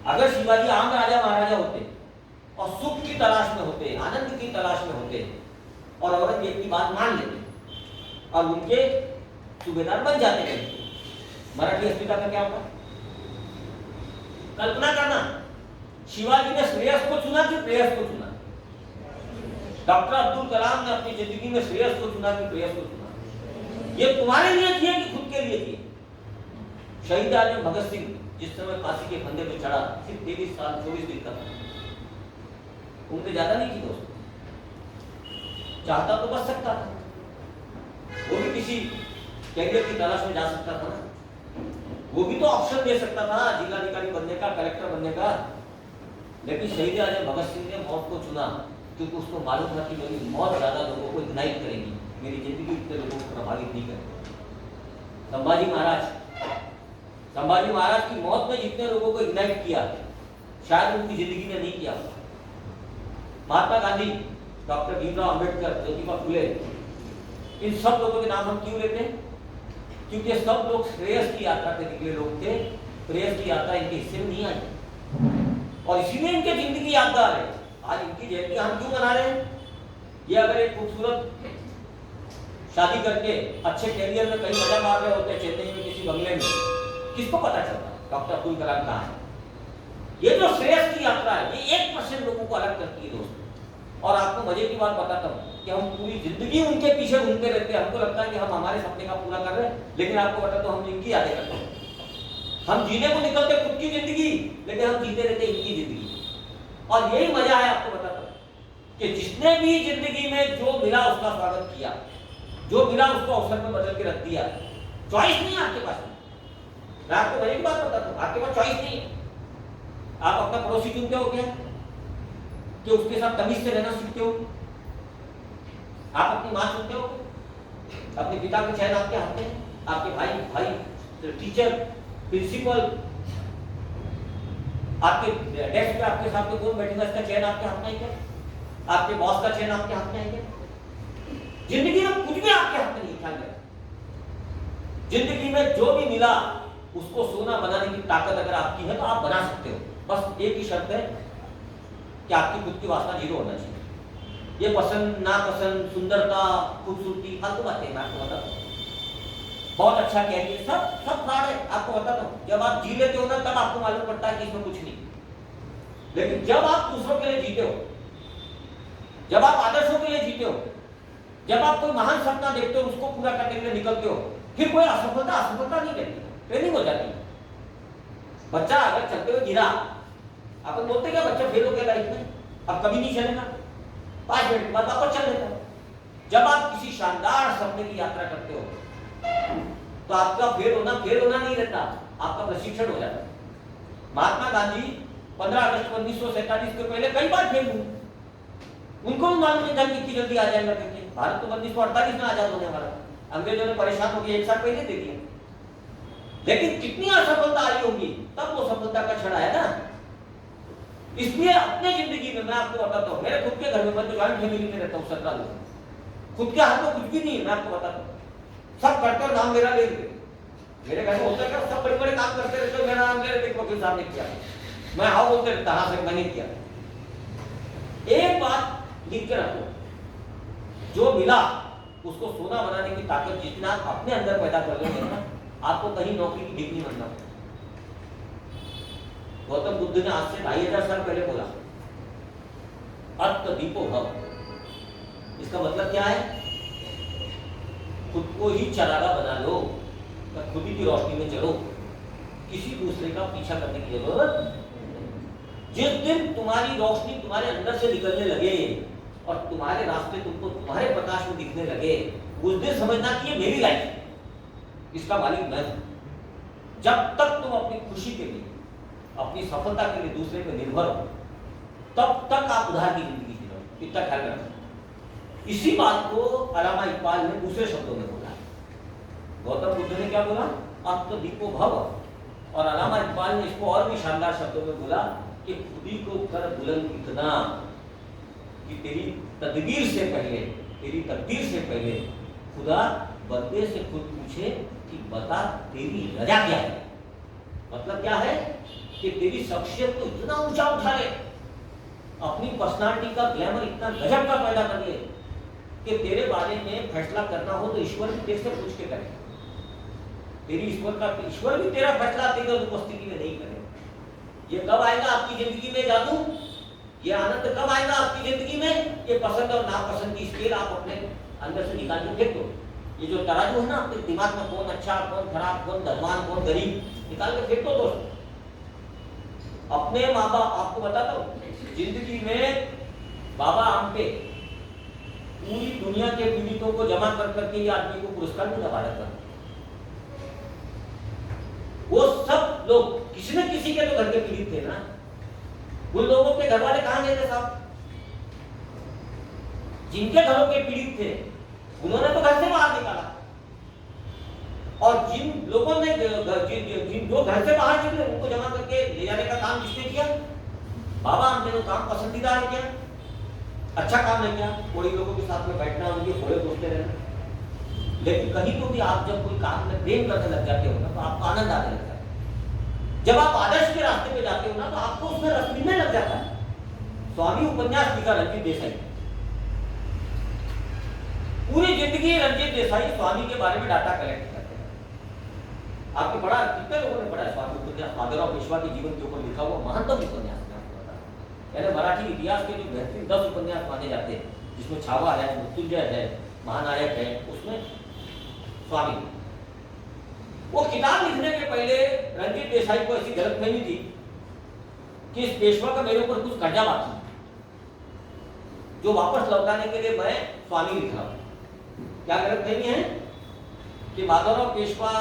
अगर शिवाजी आम राजा महाराजा होते और सुख की तलाश में होते, आनंद की तलाश में होते और औरंगजेब की बात मान लेते और उनके सूबेदार बन जाते थे, मराठी अस्मिता का क्या होगा? कल्पना करना, शिवाजी ने श्रेयस को चुना कि प्रेयस को चुना? डॉक्टर अब्दुल कलाम ने अपनी जिंदगी में श्रेयस को चुना कि प्रेयस को चुना? ये तुम्हारे लिए किए कि खुद के लिए किए? शहीद आजम भगत सिंह जिस समय फांसी के फंदे पे चढ़ा, सिर्फ 23 साल 24 दिन का, उम्र ज्यादा नहीं थी दोस्तों, चाहता तो बच सकता था, वो भी किसी कैरियर की तलाश में जा सकता था ना, वो भी तो ऑप्शन दे सकता था जिलाधिकारी बनने का, कलेक्टर बनने का। लेकिन शहीद आजम भगत सिंह ने मौत को चुना क्योंकि उसको मालूम था कि मेरी मौत ज्यादा लोगों को इग्नाइट करेगी, मेरी जिंदगी इतने लोगों को प्रभावित नहीं करेगी। संभाजी महाराज की मौत ने जितने लोगों को इग्नाइट किया शायद उनकी जिंदगी ने नहीं किया। महात्मा गांधी, डॉक्टर भीमराव अंबेडकर, ज्योतिबा फुले, इन सब लोगों के नाम हम क्यों लेते हैं? क्योंकि ये सब लोग श्रेयस की यात्रा पे निकले लोग थे, प्रेयस की यात्रा इनके हिस्से में नहीं आई और इसीलिए इनकी जिंदगी यादगार है। आज इनकी जयंती हम क्यों मना रहे हैं? ये अगर एक खूबसूरत शादी करके अच्छे कैरियर में कहीं मजा मार रहे होते चेन्नई में किसी बंगले में, किसको पता चलता डॉक्टर अब्दुल कलाम कहाँ है? ये जो श्रेयस की यात्रा है ये 1% लोगों को अलग करती है दोस्तों। और आपको मजे की बात बताता हूँ कि हम पूरी जिंदगी उनके पीछे घूमते रहते हैं, हमको लगता है कि हम हमारे सपने का पूरा कर रहे हैं, लेकिन आपको बताता हूँ हम इनकी यादें करते हैं। हम जीने को निकलते खुद की जिंदगी, लेकिन हम जीते रहते इनकी जिंदगी। और यही मजा है, आपको बताता हूँ कि जिसने भी जिंदगी में जो मिला उसका स्वागत किया, जो मिला उसको अवसर में बदल के रख दिया। चॉइस नहीं है आपके पास। मैं आपको मजे की बात बताता हूँ, आपके पास चॉइस नहीं है। आप अपना पड़ोसी चुनते हो क्या कि उसके साथ तमीज से रहना सीखते हो? आप अपनी माँ चुनते हो? अपने पिता के चयन आपके हाथ में, आपके भाई टीचर, प्रिंसिपल, आपके डेस्क पे आपके सामने कौन बैठेगा इसका चयन आपके हाथ में है क्या? आपके बॉस का चयन आपके हाथ में है क्या? जिंदगी में कुछ भी आपके हाथ में नहीं। ख्याल रखें, जिंदगी में जो भी मिला उसको सोना बनाने की ताकत अगर आपकी है तो आप बना सकते हो। बस एक ही शर्त है कि आपकी खुद की वासना 0 होना चाहिए। ये पसंद नापसंद, सुंदरता, खूबसूरती, फालतू बातें मैं आपको बताता हूँ। बहुत अच्छा कैरियर, सब फ्रॉड है। आपको बताता हूँ, जब आप जी लेते हो ना तब आपको मालूम पड़ता है कि इसमें कुछ नहीं। लेकिन जब आप दूसरों के लिए जीते हो, जब आप आदर्शों के लिए जीते हो, जब आप कोई महान सपना देखते हो, उसको पूरा करने के लिए निकलते हो, फिर कोई असफलता नहीं रहती, ट्रेनिंग हो जाती है। बच्चा अगर चलते हुए गिरा, अपन बोलते क्या बच्चा फेल हो गया लाइफ में, अब कभी नहीं चलेगा, 5 मिनट बाद वापस चल लेता है। जब आप किसी शानदार सपने की यात्रा करते हो तो आपका फेल होना नहीं रहता, आपका प्रशिक्षण हो जाता है। महात्मा गांधी 15 अगस्त 1947 के पहले कई बार फेल हुए, उनको भी मालूम नहीं था कि इतनी जल्दी आ जाएगा करके। भारत तो 1948 में आजाद होने वाला, अंग्रेजों ने परेशान होकर 1 साल पहले दे दिया। लेकिन कितनी असफलता आई होगी, तब वो सफलता का क्षण आया ना। इसलिए अपने जिंदगी में मैं आपको बताता हूँ, मेरे खुद के घर में, मैं तो जॉइंट फैमिली में रहता हूँ 17 लोग, खुद के हाथ में कुछ भी नहीं है। मैं आपको बताता हूँ, सब करते हो, नाम मेरा ले लेते। मेरे घर में होता क्या, सब बड़े बड़े काम करते रहते हो, मेरा नाम ले लेते, वकील साहब ने किया, मैं हाँ बोलते रहता, हाँ सर मैंने किया। एक बात लिख के रखो, जो मिला उसको सोना बनाने की ताकत जितना आप अपने अंदर पैदा कर लोगे ना, आपको कहीं नौकरी की भीख नहीं बनना। गौतम बुद्ध ने आज से 2500 साल पहले बोला, अत्त दीपो भव। इसका मतलब क्या है? खुद को ही चरागा बना लो, खुद ही की रोशनी में चलो, किसी दूसरे का पीछा करने की जरूरत नहीं। जिस दिन तुम्हारी रोशनी तुम्हारे अंदर से निकलने लगे और तुम्हारे रास्ते तुमको तुम्हारे प्रकाश में दिखने लगे, उस दिन समझना कि ये मेरी लाइफ है, इसका मालिक मैं हूं। जब तक तुम अपनी खुशी के लिए, अपनी सफलता के लिए दूसरे पे निर्भर हो, तब तक आप उधार की जिंदगी जी रहे हो। इतना ख्याल रखना। इसी बात को अल्लामा इकबाल ने दूसरे शब्दों में बोला। गौतम बुद्ध ने क्या बोला? अत्त दीपो भव। और अल्लामा इकबाल ने इसको और भी शानदार शब्दों में बोला कि खुदी को कर बुलंद इतना कि तेरी तदबीर से पहले, तेरी तकदीर से पहले खुदा बंदे से खुद पूछे कि बता तेरी रजा क्या है। मतलब क्या है कि तेरी शख्सियत को इतना ऊंचा उठा ले, अपनी पर्सनालिटी का ग्लैमर इतना गजब का पैदा कर ले कि तेरे बारे में फैसला करना हो तो ईश्वर भी तेरे से पूछ के करे। तेरी ईश्वर भी तेरा फैसला तेरी उपस्थिति में नहीं करे। ये कब आएगा आपकी जिंदगी में जादू? ये आनंद कब आएगा आपकी जिंदगी में? ये पसंद और नापसंद की स्केल आप अपने अंदर से निकाल के फेंक दो। ये जो तराजू है ना आपके दिमाग में, कौन अच्छा कौन खराब, कौन धनवान कौन गरीब, निकाल के फेंक दो दोस्त। अपने माँ बाप, आपको बताता हूँ, जिंदगी में बाबा आमटे पूरी दुनिया के पीड़ितों को जमा कर करके ये आदमी को पुरस्कार मिला भारत का। वो सब लोग किसी न किसी के तो घर के पीड़ित थे ना, उन लोगों के घर वाले कहां गए थे साहब? जिनके घरों के पीड़ित थे उन्होंने तो घर से बाहर निकाला, और जिन लोगों ने जिन जो घर से बाहर निकले उनको जमा करके ले जाने का काम किसने किया? बाबा आमटे ने काम पसंदीदा है क्या? अच्छा काम है क्या? कोई लोगों के साथ में बैठना, उनके फोड़े पूछते रहना। लेकिन कहीं तो भी आप जब कोई काम में प्रेम करने लग जाते हो ना तो आपको आनंद आने लगता है। जब आप आदर्श के रास्ते पे जाते हो ना तो आपको उसमें रस मिलने लग जाता है। स्वामी उपन्यास लिखा रंजीत देसाई, पूरी जिंदगी रंजीत देसाई स्वामी के बारे में डाटा कलेक्ट करते हैं। आपने पढ़ा, कितने लोगों ने पढ़ा स्वामी उपन्यास? माधवराव पेशवा के जीवन के ऊपर लिखा हुआ महत्वपूर्ण उपन्यास। मराठी इतिहास के जो बेहतरीन 10 उपन्यास माने जाते हैं, जिसमें छावा है, मृत्युंजय है, महानायक है, उसमें स्वामी। वो किताब लिखने के पहले रंजीत देसाई को ऐसी गलतफहमी थी कि इस पेशवा का मेरे ऊपर कुछ कर्जा बाकी है, जो वापस लौटाने के लिए मैं स्वामी लिख रहा हूं। क्या गलतफहमी है कि माधवराव पेशवा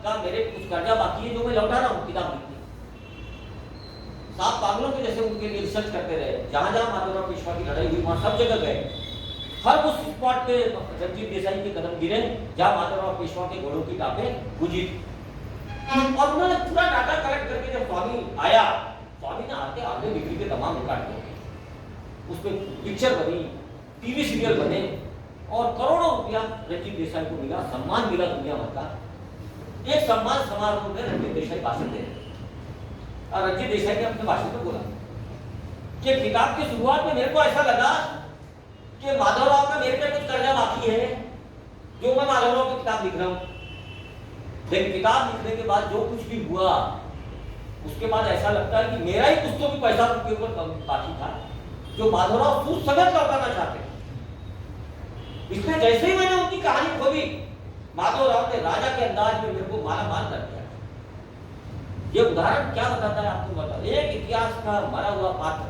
का मेरे कुछ कर्जा बाकी है जो मैं लौटा रहा हूं किताब लिखने। सात पागलों के जैसे उनके लिए रिसर्च करते रहे, जहां जहां माधवराव पेशवा की लड़ाई हुई वहां सब जगह गए, हर उस स्पॉट पे रंजीत देसाई के कदम गिरे जहां माधवराव पेशवा के घोड़ों की टापें गुजी। और उन्होंने पूरा डाटा कलेक्ट करके जब स्वामी आया, स्वामी ने आते आते डिग्री के तमाम रिकॉर्ड किए, उस पर पिक्चर बनी, टीवी सीरियल बने और करोड़ों रुपया रंजीत देसाई को मिला, सम्मान मिला दुनिया भर का। एक सम्मान समारोह में रंजीत देसाई भाषण दे रहे, और रंजीत देसाई ने अपने भाषण में बोला कि किताब की शुरुआत में मेरे को ऐसा लगा कि माधवराव का मेरे पे कुछ कर्जा बाकी है जो मैं माधवराव की किताब लिख रहा हूं। लेकिन किताब लिखने के बाद जो कुछ भी हुआ उसके बाद ऐसा लगता है कि मेरा ही कुछ तो भी पैसा उनके ऊपर बाकी था जो माधवराव सूद समेत लौटाना चाहते थे। इसलिए जैसे ही मैंने उनकी कहानी खोली, माधवराव ने राजा के अंदाज में मेरे को माला माल कर दिया। ये उदाहरण क्या बताता है आपको? बता, एक इतिहास का मरा हुआ पात्र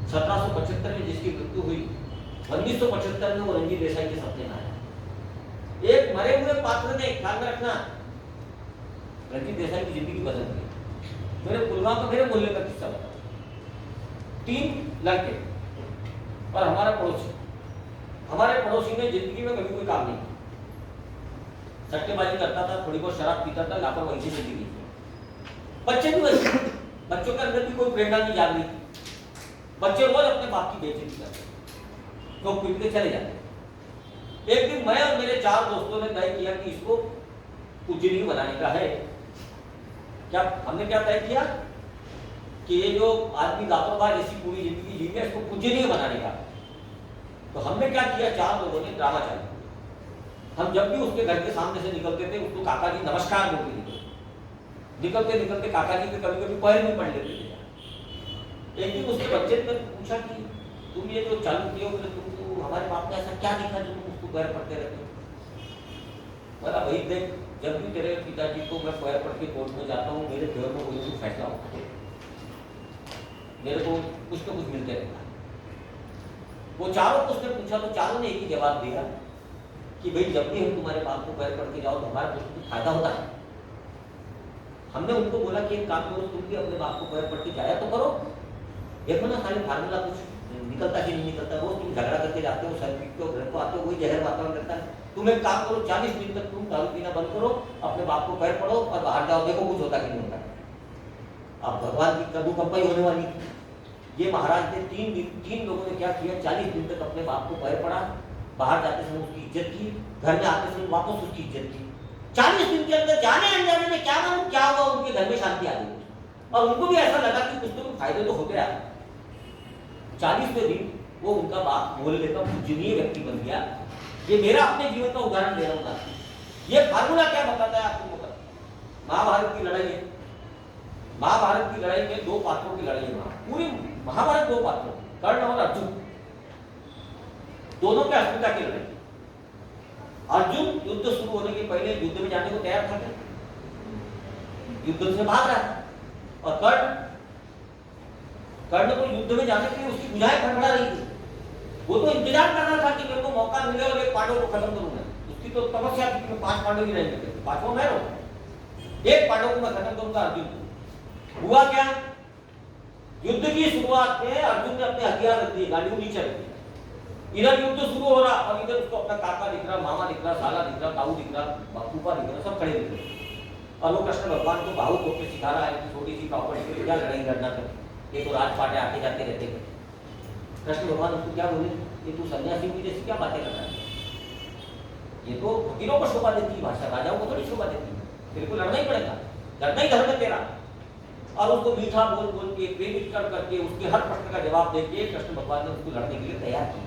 1775 में जिसकी मृत्यु हुई, 1975 में वो रणजीत देसाई के सपने में आया। एक मरे हुए पात्र ने, ख्याल में रखना, रणजीत देसाई की जिंदगी बदल गई। मेरे गुलगांव का, मेरे मोहल्ले का किस्सा बता। 3 लड़के और हमारा पड़ोसी ने जिंदगी में कभी कोई काम नहीं किया, सट्टेबाजी करता था, थोड़ी बहुत शराब पीता था, लापरवाही से जिंदगी। बच्चे भी वैसे, बच्चों के अंदर भी कोई प्रेरणा नहीं जाग रही थी। बच्चे रोज अपने बाप की बेइज्जती करते, तो पीट के चले जाते। एक दिन मैं और मेरे 4 दोस्तों ने तय किया कि इसको पूजनीय बनाने का है। क्या हमने क्या तय किया कि ये जो आदमी लापरवाह जैसी पूरी जिंदगी जी गया, इसको पूजनीय बनाने का। तो हमने क्या किया, 4 लोगों ने ड्रामा चालू किया। हम जब भी उसके घर के सामने से निकलते थे, उसको काका जी नमस्कार बोलते थे। निकलते निकलते काका जी के कभी कभी पैर भी पड़ लेते थे। एक दिन उसके बच्चे ने पूछा कि तुम ये जो चालू किए हो, तुमको हमारे बाप ने ऐसा क्या देखा जो तुम उसको पैर पड़ते रहते हो? बोला भाई देख, जब भी तेरे पिताजी को मैं पैर पड़ के कोर्ट में जाता हूँ, मेरे फेवर में कोई भी फैसला होता है, मेरे को कुछ न कुछ मिलते रहता है। वो चारों को उसने पूछा तो चारों ने एक ही जवाब दिया कि भाई जब भी हम तुम्हारे बाप को पैर पड़ के जाओ तो हमारा कुछ फायदा होता है। हमने उनको बोला कि एक काम करो, तुम भी अपने बाप को पैर पड़ के जाया तो करो। देखो ना खाली फार्मूला कुछ निकलता कि नहीं निकलता, रोज तुम झगड़ा करके जाते हो, सर पीटते हो, घर को आते हो, वही जहर वातावरण रहता है। तुम एक काम करो, 40 दिन तक तुम दारू पीना बंद करो, अपने बाप को पैर पड़ो और बाहर जाओ, देखो कुछ होता कि नहीं होता। अब भगवान की कदू कंपाई होने वाली थी। ये महाराज ने 3 लोगों ने क्या किया, 40 दिन तक अपने बाप को पैर पड़ा, बाहर जाते समय उसकी इज्जत की, घर में आते समय वापस उसकी इज्जत की। 40 दिन के अंदर जाने अनजाने में क्या मालूम क्या हुआ, उनके घर में शांति आ गई और उनको भी ऐसा लगा कि कुछ तो फायदे तो होते रहा। 40वें दिन वो उनका बाप मोहल्ले का पूजनीय व्यक्ति बन गया। ये मेरा अपने जीवन का उदाहरण दे रहा हूँ। ये फार्मूला क्या बताता है आपको? महाभारत की लड़ाई है। महाभारत की लड़ाई में 2 पात्रों की लड़ाई है। पूरी महाभारत 2 पात्रों, कर्ण और अर्जुन, दोनों के अस्मिता की लड़ाई। अर्जुन युद्ध शुरू होने के पहले युद्ध में जाने को तैयार था, युद्ध से भाग रहा था, और कर्ण को युद्ध में जाने के लिए उसकी बुझाएं खड़खड़ा रही थी। वो तो इंतजार कर रहा था कि मेरे को मौका मिले और एक पांडव को खत्म करूंगा। उसकी तो तपस्या थी कि मैं 5 पांडव ही रहेंगे, 5वां मैं रहूंगा, एक पांडव को मैं खत्म करूंगा। अर्जुन हुआ क्या, युद्ध की शुरुआत में अर्जुन ने अपने हथियार रख दिए, गाड़ी को नीचे रख दिया। इधर युद्ध शुरू हो रहा और इधर उसको अपना काका दिख रहा, मामा दिख रहा, साला दिख रहा, ताऊ दिख रहा, फूफा दिख रहा, सब खड़े दिख रहे। और वो कृष्ण भगवान को भावुक होकर सिखा रहा है कि छोटी सी प्रॉपर्टी के लिए क्या लड़ाई लड़ना था, ये तो राजपाट आते जाते रहते थे। कृष्ण भगवान उसको क्या बोले, ये तू सन्यासी की जैसी क्या बातें कर रहा है? ये तो फकीरों को शोभा देती है भाषा, राजाओं को थोड़ी शोभा देती है। तेरे को लड़ना ही पड़ेगा, लड़ना ही धर्म है तेरा। और उसको मीठा बोल बोल के, प्रेरित कर करके, उसके हर प्रश्न का जवाब देके कृष्ण भगवान ने उसको लड़ने के लिए तैयार किया।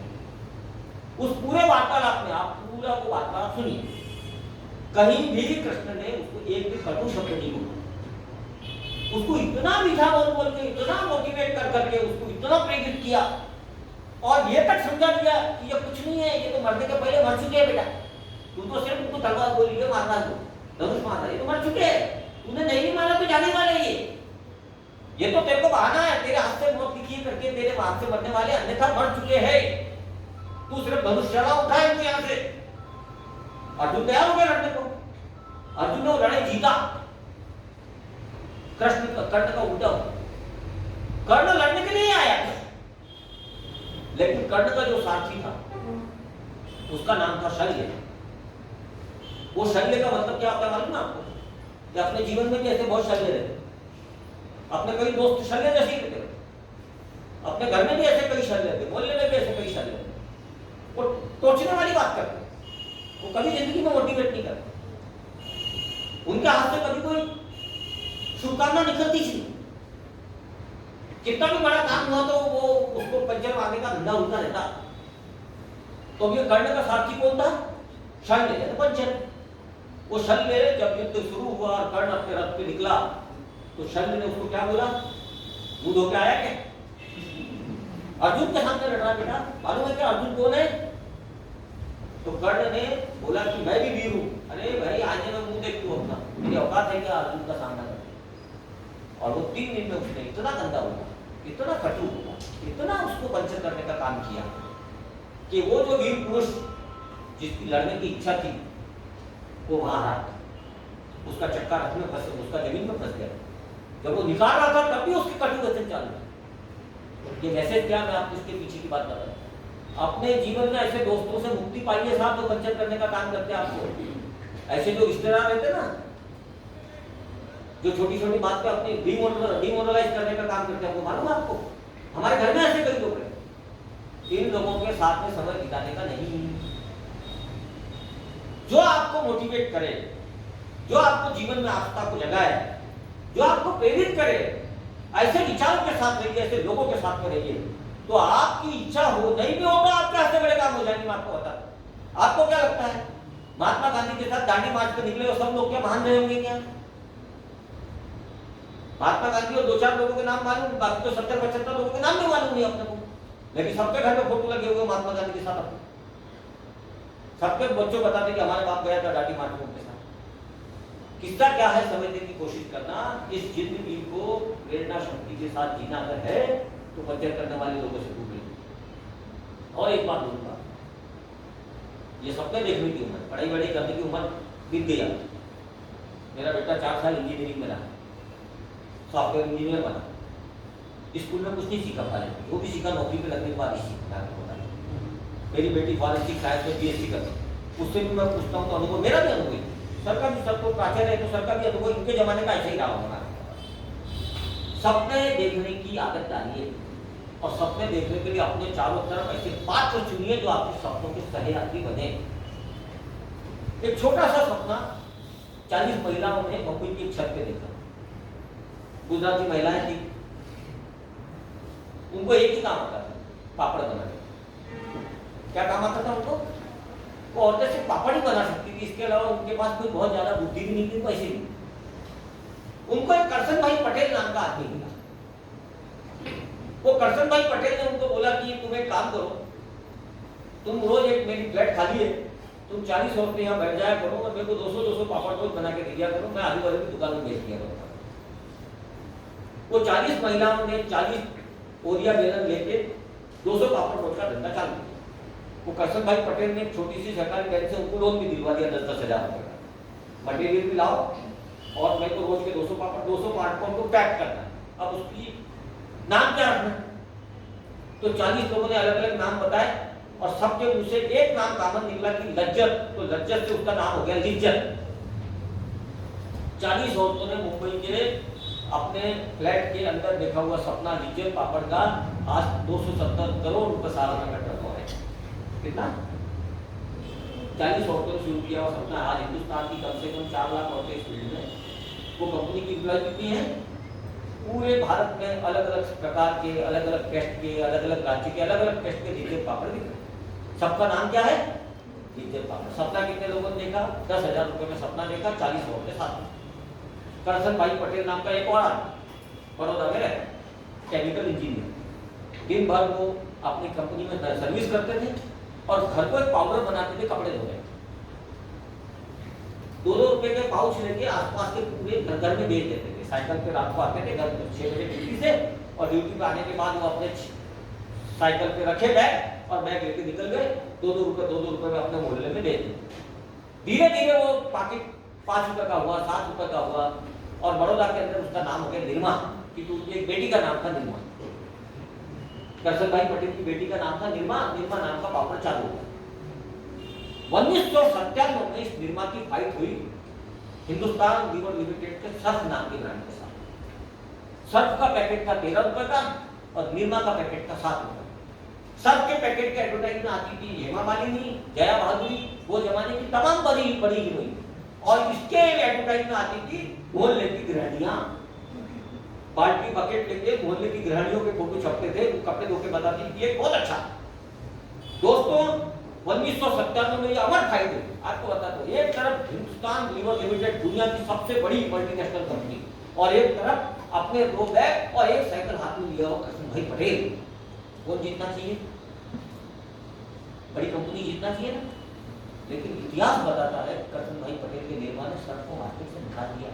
उस पूरे वार्तालाप में आप पूरा वो वार्तालाप सुनिए, कहीं भी कृष्ण ने उसको एक भी कटु शब्द नहीं बोला। उसको इतना मीठा बोल बोल के, इतना मोटिवेट कर करके उसको इतना प्रेरित किया और ये तक समझा दिया कि ये कुछ नहीं है, ये तो मरने के पहले मर चुके हैं बेटा। तू तो सिर्फ उनको तलवार बोली है, मारना दो, धनुष मारना, ये तो मर चुके हैं। तूने नहीं मारा तो जाने वाले ये तो तेरे को बहाना है, तेरे हाथ से मौत लिखी करके तेरे हाथ से मरने वाले अन्यथा मर चुके हैं। तू सिर्फ धनुष चला उठा इनको यहाँ से। अर्जुन तैयार हो गया लड़ने को, अर्जुन ने वो लड़ाई जीता। कर्ण का उल्टा हुआ, कर्ण लड़ने के लिए आया था, लेकिन कर्ण का जो सारथी था उसका नाम था शल्य। वो शल्य का मतलब क्या होता है मालूम है आपको? कि अपने जीवन में भी ऐसे बहुत शल्य रहते, अपने कई दोस्त शल्य जैसे ही रहते, अपने घर में भी ऐसे कई शल्य रहते, मोहल्ले में भी ऐसे कई शल्य रहते। वो टोचने वाली बात करते, वो कभी जिंदगी में मोटिवेट नहीं करते, उनके हाथ से कभी कोई शुभकामना निकलती थी। कितना भी बड़ा काम हुआ तो वो उसको पंचर मारने का धंधा उनका रहता। तो ये कर्ण का सारथी कौन था? शल्य, पंचर। वो शल्य जब युद्ध शुरू हुआ और कर्ण अपने रथ पे निकला तो शल्य ने उसको क्या बोला, मुंह धो के आया क्या? अर्जुन के सामने लड़ रहा बेटा, मालूम है क्या अर्जुन कौन है? तो कर्ण ने बोला कि मैं भी वीर हूं। अरे भाई आज मैं मुंह देख तू अपना, मेरी औकात है क्या अर्जुन का सामना करने? और वो 3 दिन में उसने इतना गंदा हुआ, इतना कटु हुआ, इतना उसको वंचन करने का काम किया कि वो जो वीर पुरुष जिसकी लड़ने की इच्छा थी वो वहां रहा, उसका चक्का रथ में फंस, उसका जमीन में फंस गया। जब वो निकाल रहा था तब भी उसके कटु वचन चालू। ये मैसेज क्या, मैं आपको इसके पीछे की बात बता रहा हूं। अपने जीवन में ऐसे दोस्तों से मुक्ति पाइए साहब जो वंचन करने का काम करते हैं आपको। ऐसे जो रिश्तेदार रहते ना, जो छोटी छोटी बात पे अपनी डिमोरलाइज करने का काम करते हैं, आपको मालूम है? आपको हमारे घर में ऐसे कई लोग हैं। इन लोगों के साथ में समय बिताने का नहीं। जो आपको मोटिवेट करे, जो आपको जीवन में आस्था को जगाए, जो आपको प्रेरित करे, ऐसे विचारों के साथ रहिए, ऐसे लोगों के साथ में रहिए, तो आपकी इच्छा हो नहीं भी होगा, आपके ऐसे बड़े काम हो जाएंगे। मैं आपको बता, आपको क्या लगता है महात्मा गांधी के साथ दांडी मार्च पे निकले और सब लोग क्या मान रहे होंगे क्या? महात्मा गांधी और 2-4 लोगों के नाम मालूम, बाकी तो 70-75 लोगों के नाम नहीं मालूम नहीं अपने को, लेकिन सबके घर में फोटो लगे हुए महात्मा गांधी के साथ। सबके बच्चों बताते कि हमारे बाप गया था दांडी मार्च में उनके साथ। किस्सा क्या है समझने की कोशिश करना। इस जिंदगी को प्रेरणा शक्ति के साथ जीना अगर है तो वंचन करने वाले लोगों से दूर रहिए। और एक बात बोलूंगा, ये सपने देखने की उम्र, पढ़ाई वढ़ाई करने की उम्र बीत गई। मेरा बेटा 4 साल इंजीनियरिंग में रहा, सॉफ्टवेयर इंजीनियर बना। स्कूल में कुछ नहीं सीखा पाले, वो भी सीखा नौकरी पे लगने के बाद ही सीखा। मेरी बेटी फॉरेंसिक साइंस में बीएससी करती, उससे भी मैं पूछता हूँ तो अनुभव मेरा भी अनुभव है। सर का भी, सबको प्राचार्य है तो सर का भी अनुभव इनके जमाने का ऐसा ही रहा होगा। सपने देखने की आदत डालिए और सपने देखने के लिए अपने चारों तरफ ऐसे पात्र चुनिए जो आपके सपनों के सहयात्री बने। एक छोटा सा सपना 40 महिलाओं ने मुंबई की छत पे देखा। गुजराती महिलाएं थी, उनको एक ही काम आता था, पापड़ बनाने। क्या काम आता था उनको? वो औरतें सिर्फ पापड़ ही बना सकती थी, इसके अलावा उनके पास कोई बहुत ज्यादा बुद्धि भी नहीं थी, पैसे भी। उनको एक करसन भाई पटेल नाम का आदमी मिला। वो करसन भाई पटेल ने उनको बोला कि तुम एक काम करो, तुम रोज एक मेरी फ्लैट खाली है, तुम 40 औरतें यहाँ बैठ जाया करो और मेरे को 200-200 पापड़ रोज बना के दे दिया करो, मैं आजू बाजू की दुकान में बेच दिया करूँगा। वो 40 महिलाओं ने 40 ओरिया बेलन लेके 200 पापड़ रोज का धंधा चालू किया। वो करसन भाई पटेल ने छोटी सी सरकारी बैंक से उनको लोन भी दिलवा दिया 10-10 हजार रुपए का। मटेरियल भी लाओ और मेरे को रोज के 200 पापड़ 200 पापड़ को पैक करना। अब उसकी नाम क्या रखना? तो 40 लोगों ने अलग अलग नाम बताए और सबके मुंह से एक नाम कॉमन निकला कि लज्जत। तो लज्जत से उसका नाम हो गया लिज्जत। 40 औरतों ने मुंबई के अपने फ्लैट के अंदर देखा हुआ सपना लिज्जत पापड़ का आज 270 करोड़ रुपए साल में कट रहा है। कितना? 40 औरतों ने शुरू किया और सपना आज हिंदुस्तान की कम से कम 4 लाख औरतें इस फील्ड में। वो कंपनी की एम्प्लॉय कितनी है? पूरे भारत में अलग अलग प्रकार के, अलग अलग टेस्ट के, अलग अलग राज्य के, अलग अलग टेस्ट के लिज्जत पापड़ दिख रहे। सबका नाम क्या है? लिज्जत पापड़। सपना कितने लोगों ने देखा? 10,000 रुपए में सपना देखा, 40 औरतें साथ। करसन भाई पटेल नाम का एक और बड़ौदा में रहता, केमिकल इंजीनियर। दिन भर वो अपनी कंपनी में सर्विस करते थे और घर को एक पाउडर बनाते थे कपड़े धोने। 2-2 रुपए के पाउच लेके आसपास के पूरे घर में बेच देते थे। साइकिल पे रात को आते थे घर 6 बजे ड्यूटी से, और ड्यूटी पे आने के बाद वो अपने साइकिल पे रखे बैग और बैग लेके निकल गए। 2-2 रुपए में अपने मोहल्ले में बेच देते। धीरे धीरे वो पाकिट 5 रुपए का हुआ, 7 रुपए का हुआ, और बड़ौदा के अंदर उसका नाम हो गया निर्मा, कि उनकी एक बेटी का नाम था निर्मा। करसन भाई पटेल की बेटी का नाम था निर्मा। निर्मा नाम का पापड़ चालू हुआ। 1997 में इस निर्मा की फाइट हुई हिंदुस्तान लीवर लिमिटेड के सर्फ नाम के ब्रांड के साथ। सर्फ का पैकेट था 13 रुपए का और निर्मा का पैकेट था 7 रुपए। सर्फ के पैकेट के एडवर्टाइजमेंट आती थी हेमा मालिनी, जया बहादुरी, वो जमाने की तमाम बड़ी बड़ी हीरोइन, और इसके एडवर्टाइजमेंट आती थी मोहल्ले की गृहणियां। बाल्टी बकेट लेके मोहल्ले की गृहणियों के फोटो छपते थे, वो कपड़े धो के बताती थी ये बहुत अच्छा। दोस्तों 1997 में ये अमर फाइल हुई। आपको बताता हूँ, एक तरफ हिंदुस्तान लीवर लिमिटेड दुनिया की सबसे बड़ी मल्टीनेशनल कंपनी, और एक तरफ अपने 2 बैग और 1 साइकिल हाथ में लिया हुआ कृष्ण भाई पटेल। कौन जीतना चाहिए? बड़ी कंपनी जीतना चाहिए ना। लेकिन इतिहास बताता है कृष्ण भाई पटेल के निर्मा ने सड़क को मार्केट से निकाल दिया।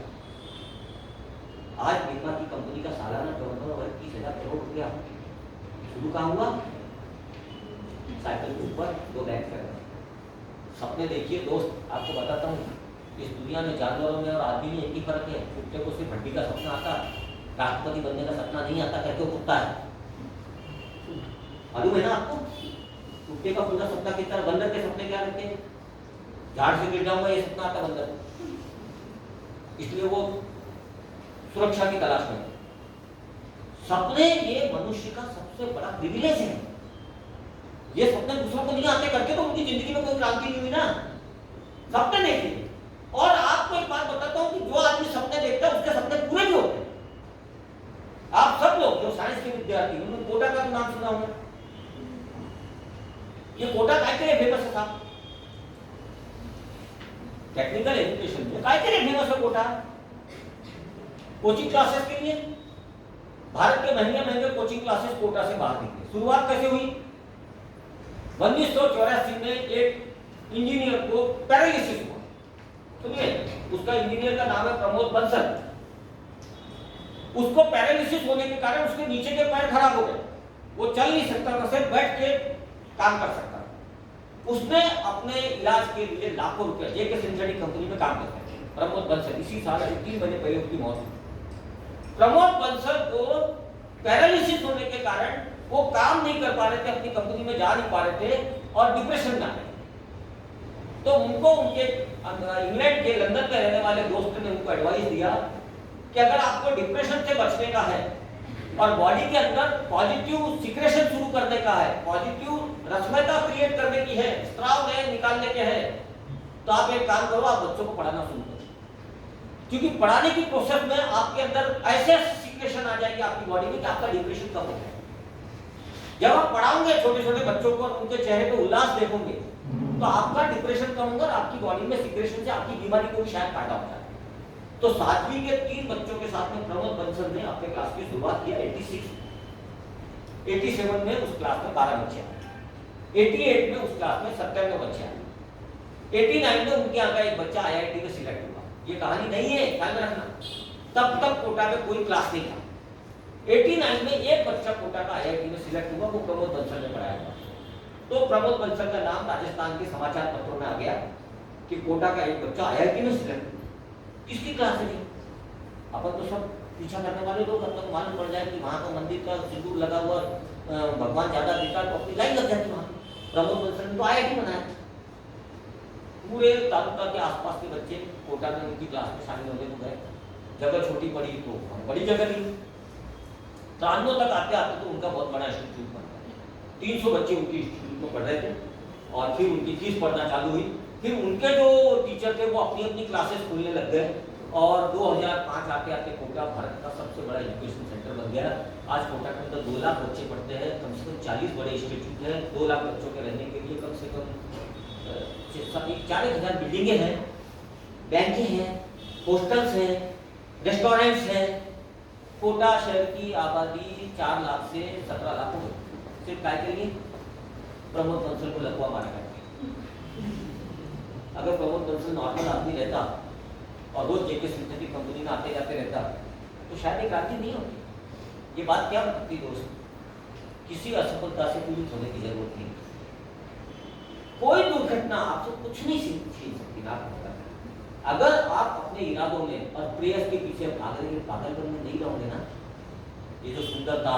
आज निर्मा की कंपनी का सालाना टर्नओवर 30,000 करोड़ रुपया। शुरू कहाँ हुआ? साइकिल के ऊपर 2 बैग कर। सपने देखिए दोस्त, आपको बताता हूँ, इस दुनिया में जानवरों में और आदमी में एक ही फर्क है, कुत्ते को सिर्फ हड्डी का सपना आता है, राष्ट्रपति बनने का सपना नहीं आता, कहते हो कुत्ता है। मालूम है ना आपको? कुत्ते का पूरा सपना कितना, बंदर के सपने क्या रहते हैं? झाड़ से गिर जाऊंगा ये सपना आता बंदर, इसलिए वो सुरक्षा की तलाश में। सपने ये मनुष्य का सबसे बड़ा प्रिविलेज है। ये सपने दूसरों को नहीं आते, करके तो उनकी जिंदगी में कोई क्रांति नहीं हुई ना। सपने देखिए, और आपको एक बात बताता हूं कि जो आदमी सपने देखता है उसके सपने पूरे भी होते हैं। आप सब लोग जो साइंस के विद्यार्थी, उन्होंने कोटा का नाम सुना होगा। ये कोटा काय के लिए फेमस है साहब? टेक्निकल एजुकेशन में काय के लिए फेमस है कोटा? कोचिंग क्लासेस के लिए। भारत के महंगे महंगे कोचिंग क्लासेस कोटा से बाहर निकले। शुरुआत कैसे हुई? 1984 में एक इंजीनियर को पैरालिसिस हुआ। सुनिए, उसका इंजीनियर का नाम है प्रमोद बंसल। उसको पैरालिसिस होने के कारण उसके नीचे के पैर खराब हो गए, वो चल नहीं सकता था, सिर्फ बैठ के काम कर सकता। उसने अपने इलाज के लिए लाखों रुपए, जेके सिंथेटिक कंपनी में काम करते थे प्रमोद बंसल। इसी साल 3 महीने पहले उसकी मौत हुई। प्रमोद बंसल को पैरालिसिस होने के कारण वो काम नहीं कर पा रहे थे, अपनी कंपनी में जा नहीं पा रहे थे और डिप्रेशन में आ गए। तो उनको उनके इंग्लैंड के लंदन में रहने वाले दोस्त ने उनको एडवाइस दिया कि अगर आपको डिप्रेशन से बचने का है और बॉडी के अंदर पॉजिटिव सिक्रेशन शुरू करने का है, पॉजिटिव रश्मिता क्रिएट करने की है, स्त्राव नए निकालने के हैं, तो आप एक काम करो, आप बच्चों को पढ़ाना शुरू करो। क्योंकि पढ़ाने की प्रोसेस में आपके अंदर ऐसे सिक्रेशन आ जाएगी आपकी बॉडी में कि आपका डिप्रेशन कम हो जाएगा। जब आप पढ़ाओगे छोटे छोटे बच्चों को और उनके चेहरे पे उल्लास देखोगे तो आपका डिप्रेशन कम होगा और आपकी बॉडी में सिक्रेशन से आपकी बीमारी को भी शायद फायदा होता है। तो 7वीं के 3 बच्चों के साथ में प्रमोद बंसल ने अपने क्लास की शुरुआत किया। 87 में उस क्लास में 12 बच्चे आए, 88 में उस क्लास में 97 बच्चे आए, 89 में उनके यहाँ का एक बच्चा IIT में सिलेक्ट हुआ। ये कहानी नहीं है, ध्यान रखना। तब तक कोटा में कोई क्लास नहीं था। 89 में एक बच्चा कोटा का IIT में सिलेक्ट हुआ, वो प्रमोद बंसल ने पढ़ाया था। तो प्रमोद बंसल का नाम राजस्थान के समाचार पत्रों में आ गया कि कोटा का एक बच्चा IIT में सिलेक्ट हुआ। किसकी क्लास है? अपन तो सब पीछा करने वाले लोग, अपन को मालूम पड़ जाए कि वहाँ का मंदिर का सिंदूर लगा हुआ भगवान ज्यादा दिखा तो अपनी लाइन लग जाती वहाँ। प्रमोद बंसल ने तो IIT बनाया। पूरे तालुका के आसपास के बच्चे कोटा में उनकी क्लास में शामिल होने को गए। जगह छोटी पड़ी तो बड़ी जगह ली। 93 तक आते आते तो उनका बहुत बड़ा इंस्टीट्यूट बन गया। 300 बच्चे उनकी इंस्टीट्यूट में पढ़ रहे थे और फिर उनकी फीस पढ़ना चालू हुई। फिर उनके जो टीचर थे वो अपनी अपनी क्लासेस खोलने लग गए और 2005 आते आते कोटा भारत का सबसे बड़ा एजुकेशन सेंटर बन गया। आज कोटा के अंदर 2 लाख बच्चे पढ़ते हैं, कम से कम 40 बड़े इंस्टीट्यूट हैं। 2 लाख बच्चों के रहने के लिए कम से कम 40,000 बिल्डिंगें हैं, बैंकें हैं, हॉस्टल्स हैं, रेस्टोरेंट्स हैं। कोटा शहर की आबादी 4 लाख से 17 लाख हो गई। सिर्फ काय के लिए? प्रमोद बंसल को लकवा मारा करके। अगर प्रमोद बंसल नॉर्मल आदमी रहता और रोज जेके सिंथेटिक कंपनी में आते जाते रहता तो शायद एक क्रांति नहीं होती। ये बात क्या बताती दोस्त? किसी असफलता से पीड़ित होने की जरूरत नहीं। कोई दुर्घटना आपसे कुछ नहीं छीन सकती ना। अगर आप अपने इरादों में और प्रेयस के पीछे भागने के पागलपन में नहीं रहोगे ना, ये जो सुंदरता,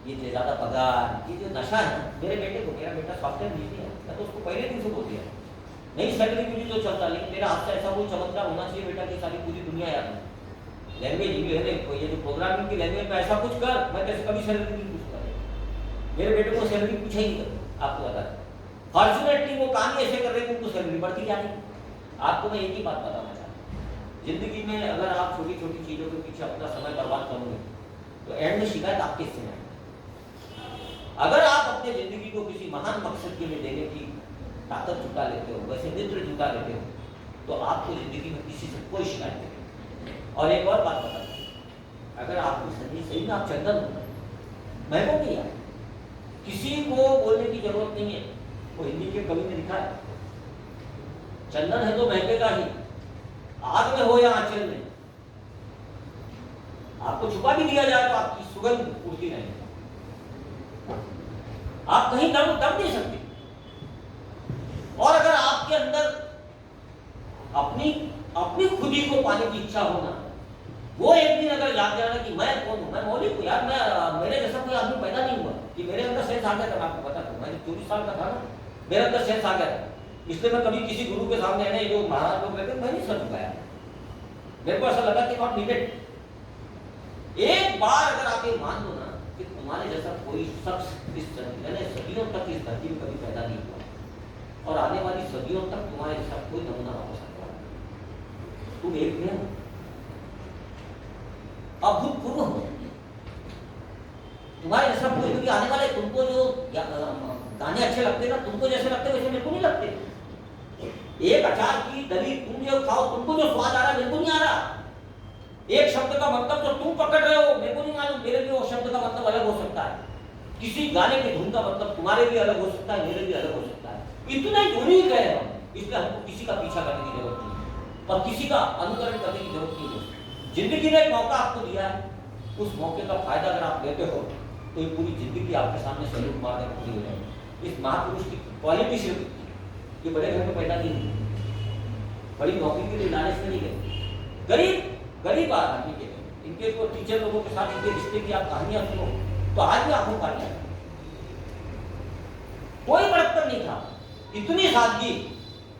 ये जो ज्यादा पगार, ये जो नशा है ना, मेरे बेटे को, मेरा बेटा सॉफ्टवेयर इंजीनियर है, मैं तो उसको पहले दिन से बोल दिया नहीं सैलरी मिली तो चलता, लेकिन मेरा हाथ से ऐसा कोई चमत्कार होना चाहिए बेटा कि सारी पूरी दुनिया याद हो। लैंग्वेज इंग्लिश है, ये जो प्रोग्रामिंग की लैंग्वेज में ऐसा कुछ कर, मैं कैसे कभी सैलरी नहीं पूछता। मेरे बेटे को सैलरी पूछा ही नहीं कर, आपको बता दें। फॉर्चुनेटली वो काम ही ऐसे कर रहे हैं उनको सैलरी बढ़ती जा रही। आपको मैं एक ही बात बताना चाहता हूँ, जिंदगी में अगर आप छोटी छोटी चीजों के पीछे अपना समय बर्बाद करोगे तो एंड में शिकायत आपके से आएगी। अगर आप अपने जिंदगी को किसी महान मकसद के लिए देने की ताकत जुटा लेते हो, वैसे मित्र जुटा लेते हो, तो आपको जिंदगी में किसी से कोई शिकायत नहीं। और एक और बात बता दूं, अगर आपको सही में आप चंदन हो, मैं को नहीं यार, किसी को बोलने की जरूरत नहीं है। वो हिंदी के कवि ने लिखा है, चंदन है तो महकेगा ही, आग में हो या आंचल में। आपको छुपा भी दिया जाए तो आपकी सुगंध उड़ती रहेगी, आप कहीं दम नहीं सकते। और अगर आपके अंदर अपनी खुदी को पाने की इच्छा होना, वो एक दिन अगर जाग जाना कि मैं कौन हूं, मैं मौलिक हूं यार, मैं मेरे जैसा कोई आदमी पैदा नहीं हुआ, कि मेरे अंदर सेंस आ गया था। आपको पता था मैं 24 साल का था ना, मेरे अंदर सेंस आ गया था, इसलिए मैं कभी किसी गुरु के सामने आने जो महाराज लोग रहते मैं नहीं सर झुकाया। मेरे को ऐसा लगा कि नॉट नीडेड। एक बार अगर आप ये मान लो ना कि तुम्हारे जैसा कोई शख्स इस सदियों तक इस धरती में कभी पैदा नहीं हुआ, और आने वाली सदियों तक तुम्हारे जैसा कोई नमूना वापस आता है, तुम एक में हो, अभूतपूर्व हो। तुम्हारे जैसा कोई, क्योंकि आने वाले तुमको जो गाने अच्छे लगते ना, तुमको जैसे लगते वैसे मेरे को नहीं लगते। एक अचार की दली तुम जो खाओ, तुमको जो स्वाद आ रहा है मेरे को नहीं आ रहा। एक शब्द का मतलब जो तुम पकड़ रहे हो मेरे को नहीं मालूम, मेरे लिए वो शब्द का मतलब अलग हो सकता है। किसी गाने की धुन का मतलब तुम्हारे लिए अलग हो सकता है, मेरे लिए अलग हो सकता है। इतना यूनिक है हम, इसलिए हमको किसी का पीछा करने की जरूरत नहीं और किसी का अनुकरण करने की जरूरत नहीं है। जिंदगी ने एक मौका आपको दिया है, उस मौके का फायदा अगर आप लेते हो तो ये पूरी जिंदगी आपके सामने सैल्यूट मारने पूरी हो जाएगी। इस महापुरुष की क्वालिटी सिर्फ ये बड़े घर में पैदा नहीं हुई, बड़ी नौकरी के लिए लालच में नहीं गए, गरीब आदमी के इनके को टीचर लोगों के साथ इनके रिश्ते की आप कहानियां सुनो तो आज भी आंखों पानी आती। कोई बड़प्पन नहीं था, इतनी सादगी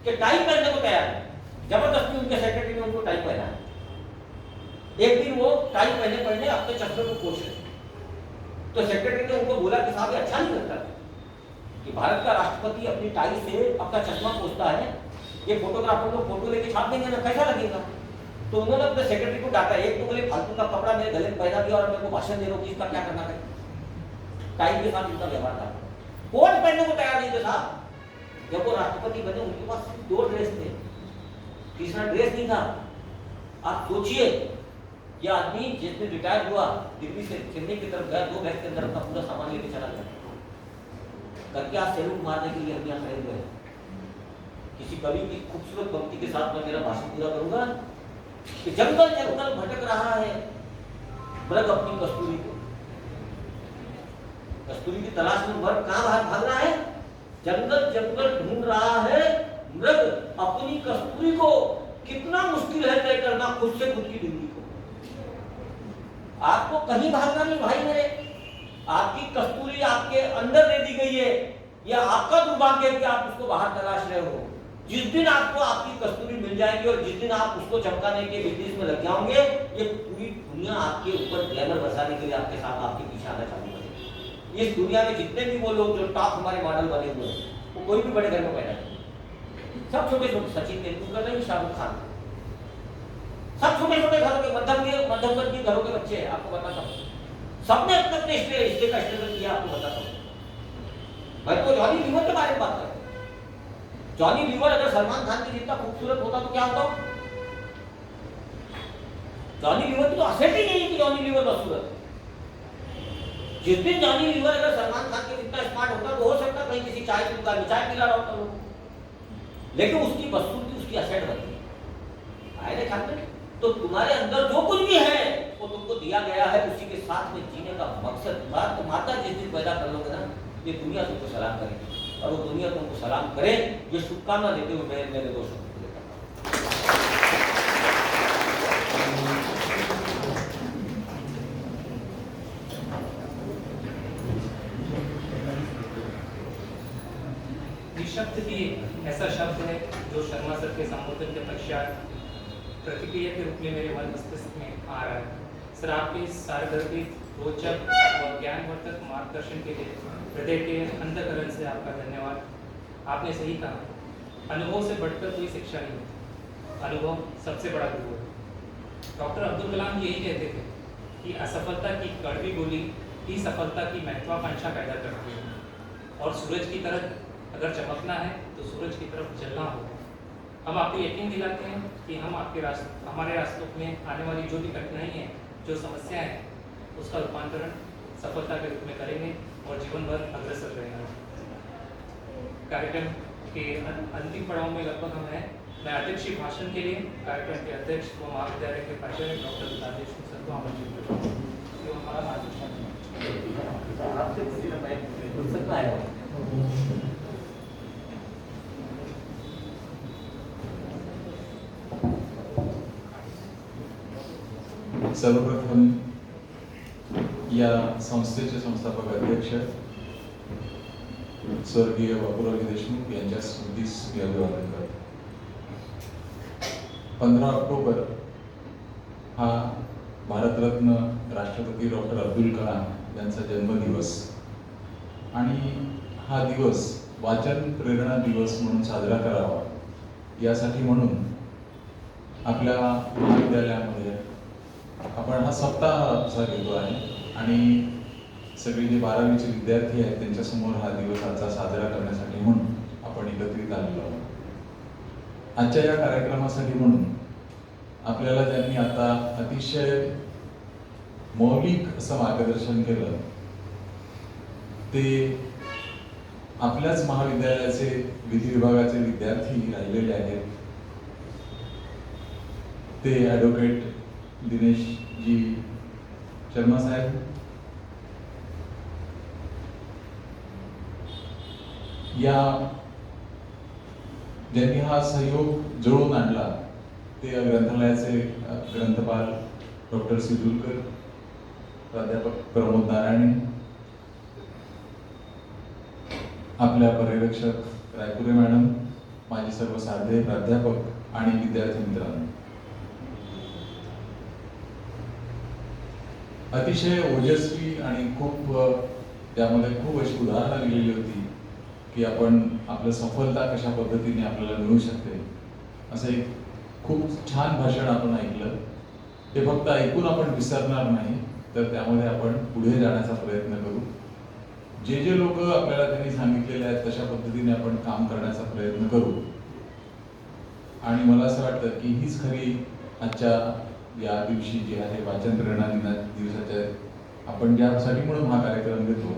कि टाई पहनने को तैयार है। जबरदस्ती उनके सेक्रेटरी ने उनको टाई पहना। एक दिन वो टाई पहने अपने चश्मे को पोंछ रहे, तो सेक्रेटरी ने उनको बोला कि साहब ये अच्छा नहीं लगता कि भारत का राष्ट्रपति अपनी टाई से अपना चश्मा पोंछता है, ये फोटोग्राफर लोग फोटो लेके छाप देंगे ना, कैसा लगेगा। तो उन्होंने अपने सेक्रेटरी को डांटा, एक तो बोले फालतू का कपड़ा मेरे गले में पहना दिया और मेरे को भाषण दे रहे हो कि इसका क्या करना है। टाई के साथ इनका व्यवहार था, कोट पहनने को तैयार नहीं थे साहब। जब वो राष्ट्रपति बने उनके पास सिर्फ 2 ड्रेस थे, तीसरा ड्रेस नहीं था। आप सोचिए, ये आदमी जिसने रिटायर हुआ दिल्ली से चेन्नई की तरफ गया, 2 बैग के अंदर अपना पूरा सामान लेके चला गया करके आज सैल्यूट मारने के लिए हम यहाँ खड़े हुए हैं। किसी कवि की खूबसूरत पंक्ति के साथ मैं मेरा भाषण पूरा करूंगा कि जंगल जंगल भटक रहा है मृग अपनी कस्तूरी को, कस्तूरी की तलाश में मृग कहां भाग रहा है, जंगल जंगल ढूंढ रहा है मृग अपनी कस्तूरी को। कितना मुश्किल है तय करना खुद से खुद की दूरी को। आपको कहीं भागना नहीं भाई मेरे, आपकी कस्तूरी आपके अंदर दे दी गई है, यह आपका दुर्भाग्य है कि आप उसको बाहर तलाश रहे हो। जिस दिन आपको आपकी कस्तूरी मिल जाएगी और जिस दिन आप उसको चमकाने के बिजनेस में लग जाओगे, ये पूरी दुनिया आपके ऊपर ग्लैमर बरसाने के लिए आपके साथ आपके पीछे आना चालू करेगी। इस दुनिया में जितने भी वो लोग जो टॉप हमारे मॉडल बने हुए हैं वो कोई भी बड़े घर में पैदा नहीं, सब छोटे छोटे, सचिन तेंदुलकर नहीं, शाहरुख खान, सब छोटे छोटे घरों के मध्यम वर्ग के घरों के बच्चे हैं। आपको बताता हूँ, सबने अपने अपने हिस्से का स्ट्रगल किया। आपको बताता हूँ, मैं तो जॉनी लीवर के बारे में बात कर रहा हूं। जॉनी लीवर अगर सलमान खान के जितना खूबसूरत होता तो क्या होता? जॉनी लीवर की तो असेट ही नहीं कि जॉनी लीवर बदसूरत। जिस दिन जॉनी लीवर अगर सलमान खान के जितना स्मार्ट होता तो हो सकता कहीं किसी चाय की दुकान में चाय पिला रहा होता वो, लेकिन उसकी बदसूरती उसकी असेट बन गई। आए ना ख्याल में? तो तुम्हारे अंदर जो कुछ भी है वो तुमको दिया गया है, उसी के साथ में जीने का मकसद तो माता जिस दिन पैदा कर लोगे ना, ये दुनिया तुमको सलाम करेगी और वो दुनिया तुमको सलाम करे। ये शुभकामना देते हुए मैं मेरे दोस्तों को निःशब्द ही ऐसा शब्द है जो शर्मा सर के संबोधन के पश्चात प्रतिक्रिया के रूप में मेरे मन मस्तिष्क में आ रहा है। सर, आपके सारगर्भित, रोचक और ज्ञानवर्धक मार्गदर्शन के लिए हृदय के अंतःकरण से आपका धन्यवाद। आपने सही कहा, अनुभव से बढ़कर कोई शिक्षा नहीं होती, अनुभव सबसे बड़ा गुरु है। डॉक्टर अब्दुल कलाम यही कहते थे कि असफलता की कड़वी गोली ही सफलता की महत्वाकांक्षा पैदा करती है। और सूरज की तरह अगर चमकना है तो सूरज की तरफ जलना होगा। हम आपको यकीन दिलाते हैं कि हम हमारे रास्तों में आने वाली जो भी कठिनाई है, जो समस्या है, उसका रूपांतरण सफलता के रूप में करेंगे और जीवन भर अग्रसर रहेंगे। कार्यक्रम के अंतिम पड़ाव में लगभग हम हैं। मैं अध्यक्षीय भाषण के लिए कार्यक्रम के अध्यक्ष व महाविद्यालय के प्राचार्य डॉक्टर विलास देशमुख सर को आमंत्रित करता हूँ जो हमारा मार्गदर्शन आपसे पूछ सकता है। सर्वप्रथम या संस्थेचे संस्थापक अध्यक्ष स्वर्गीय बापूरावजी देशमुख यांच्या स्मृतीस मी अभिवादन करतो। 15 ऑक्टोबर हा भारतरत्न राष्ट्रपती डॉक्टर अब्दुल कलाम यांचा जन्मदिवस आणि हा दिवस वाचन प्रेरणा दिवस म्हणून साजरा करावा यासाठी म्हणून आपल्या महाविद्यालयामध्ये आपण हा सप्ताह असा घेतो आहे आणि सगळे जे 12वीचे विद्यार्थी आहेत त्यांच्यासमोर हा दिवस आजचा साजरा करण्यासाठी म्हणून आपण एकत्रित आलेलो आहोत। आजच्या या कार्यक्रमासाठी म्हणून आपल्याला ज्यांनी आता अतिशय मौलिक असं मार्गदर्शन केलं ते आपल्याच महाविद्यालयाचे विधी विभागाचे विद्यार्थी राहिलेले आहेत। ते ॲडव्होकेट दिनेश जी शर्मा साहेब, या ज्यांनी हा सहयोग जुळवून आणला ते ग्रंथालयाचे ग्रंथपाल डॉक्टर सिद्धुलकर, प्राध्यापक प्रमोद नारायणे, आपल्या पर्यवेक्षक रायपुरे मॅडम, माझे सर्व साधे प्राध्यापक आणि विद्यार्थी मित्रांनो, अतिशय ओजस्वी आणि खूप त्यामध्ये खूप अशी उदाहरणं दिलेली होती की आपण आपलं सफलता कशा पद्धतीने आपल्याला मिळू शकते। असं एक खूप छान भाषण आपण ऐकलं। ते फक्त ऐकून आपण विसरणार नाही तर त्यामध्ये आपण पुढे जाण्याचा प्रयत्न करू। जे जे लोक आपल्याला त्यांनी सांगितलेले आहेत तशा पद्धतीने आपण काम करण्याचा प्रयत्न करू। आणि मला असं वाटतं की हीच खरी आजच्या या दिवशी जे आहे वाचन प्रेरणा दिवसाच्या आपण ज्यासाठी म्हणून हा कार्यक्रम घेतो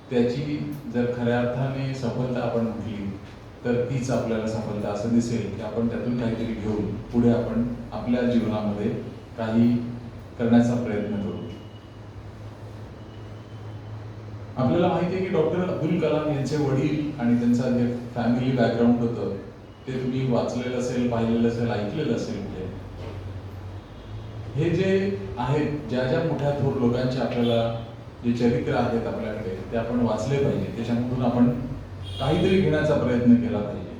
त्याची जर खऱ्या अर्थाने सफलता आपण म्हटली तर तीच आपल्याला सफलता असं दिसेल की आपण त्यातून काहीतरी घेऊन पुढे आपण आपल्या जीवनामध्ये काही करण्याचा प्रयत्न करू। आपल्याला माहिती आहे की डॉक्टर अब्दुल कलाम यांचे वडील आणि त्यांचा जे फॅमिली बॅकग्राऊंड होतं ते तुम्ही वाचलेलं असेल, पाहिलेलं असेल, ऐकलेलं असेल कुठे। हे जे आहेत ज्या ज्या मोठ्या थोर लोकांचे आपल्याला जे चरित्र आहेत आपल्याकडे ते आपण वाचले पाहिजे, त्याच्यामधून आपण काहीतरी घेण्याचा प्रयत्न केला पाहिजे।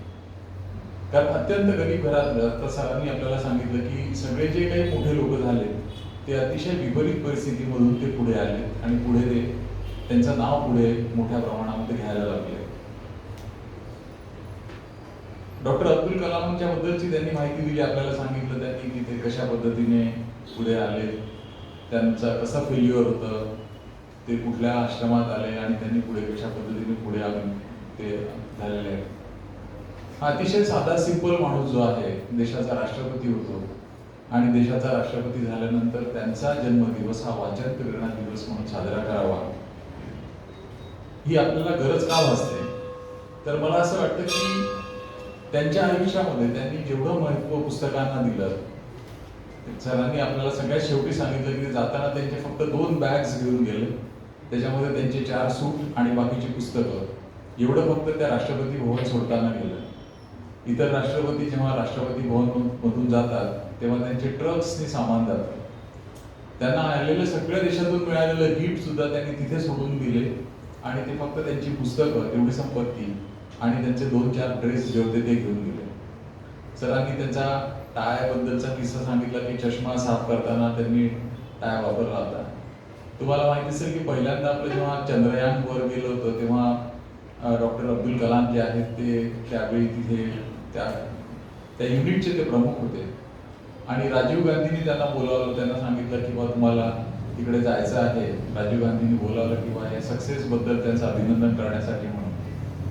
कारण अत्यंत गरीब घरात सरांनी आपल्याला सांगितलं की सगळे जे काही मोठे लोक झाले ते अतिशय विपरीत परिस्थितीमधून ते पुढे आले आणि पुढे ते त्यांचं नाव पुढे मोठ्या प्रमाणामध्ये घ्यायला लागले। डॉक्टर अब्दुल कलामांच्या बद्दलची त्यांनी माहिती दिली, आपल्याला सांगितलं त्यांनी की ते कशा पद्धतीने पुढे आले, त्यांचा कसा फेल्युअर होतं, ते कुठल्या आश्रमात आले आणि त्यांनी पुढे कशा पद्धतीने पुढे आले ते झालेले आहे। हा अतिशय साधा सिंपल माणूस जो आहे देशाचा राष्ट्रपती होतो आणि देशाचा राष्ट्रपती झाल्यानंतर त्यांचा जन्मदिवस हा वाचन प्रेरणा दिवस म्हणून साजरा करावा ही आपल्याला गरज का भासते। तर मला असं वाटतं की त्यांच्या आयुष्यामध्ये त्यांनी जेवढं महत्त्व पुस्तकांना दिलं, सरांनी आपल्याला सगळ्यात शेवटी सांगितलं की जाताना त्यांचे फक्त 2 बॅग्स घेऊन गेले, त्याच्यामध्ये त्यांचे 4 सूट आणि बाकीची पुस्तकं, एवढं फक्त त्या राष्ट्रपती भवन सोडताना गेलं। इतर राष्ट्रपती जेव्हा राष्ट्रपती भवन मधून जातात तेव्हा त्यांचे ट्रक्सनी सामान जातं, त्यांना आलेलं सगळ्या देशातून मिळालेलं गिफ्ट सुद्धा त्यांनी तिथे सोडून दिले आणि ते फक्त त्यांची पुस्तकं, तेवढी संपत्ती आणि त्यांचे 2-4 ड्रेस जे होते ते घेऊन गेले। सरांनी त्यांचा टाळ्याबद्दलचा किस्सा सांगितला की चष्मा साफ करताना त्यांनी टाळ्या वापरला होता। तुम्हाला माहिती असेल की पहिल्यांदा आपलं जेव्हा चंद्रयान वर गेलं होतं तेव्हा डॉक्टर अब्दुल कलाम जे आहेत ते त्यावेळी तिथे त्या युनिटचे ते प्रमुख होते आणि राजीव गांधींनी त्यांना बोलावलं, त्यांना सांगितलं की बा तुम्हाला तिकडे जायचं आहे, राजीव गांधींनी बोलावलं किंवा या सक्सेसबद्दल त्यांचं अभिनंदन करण्यासाठी म्हणून,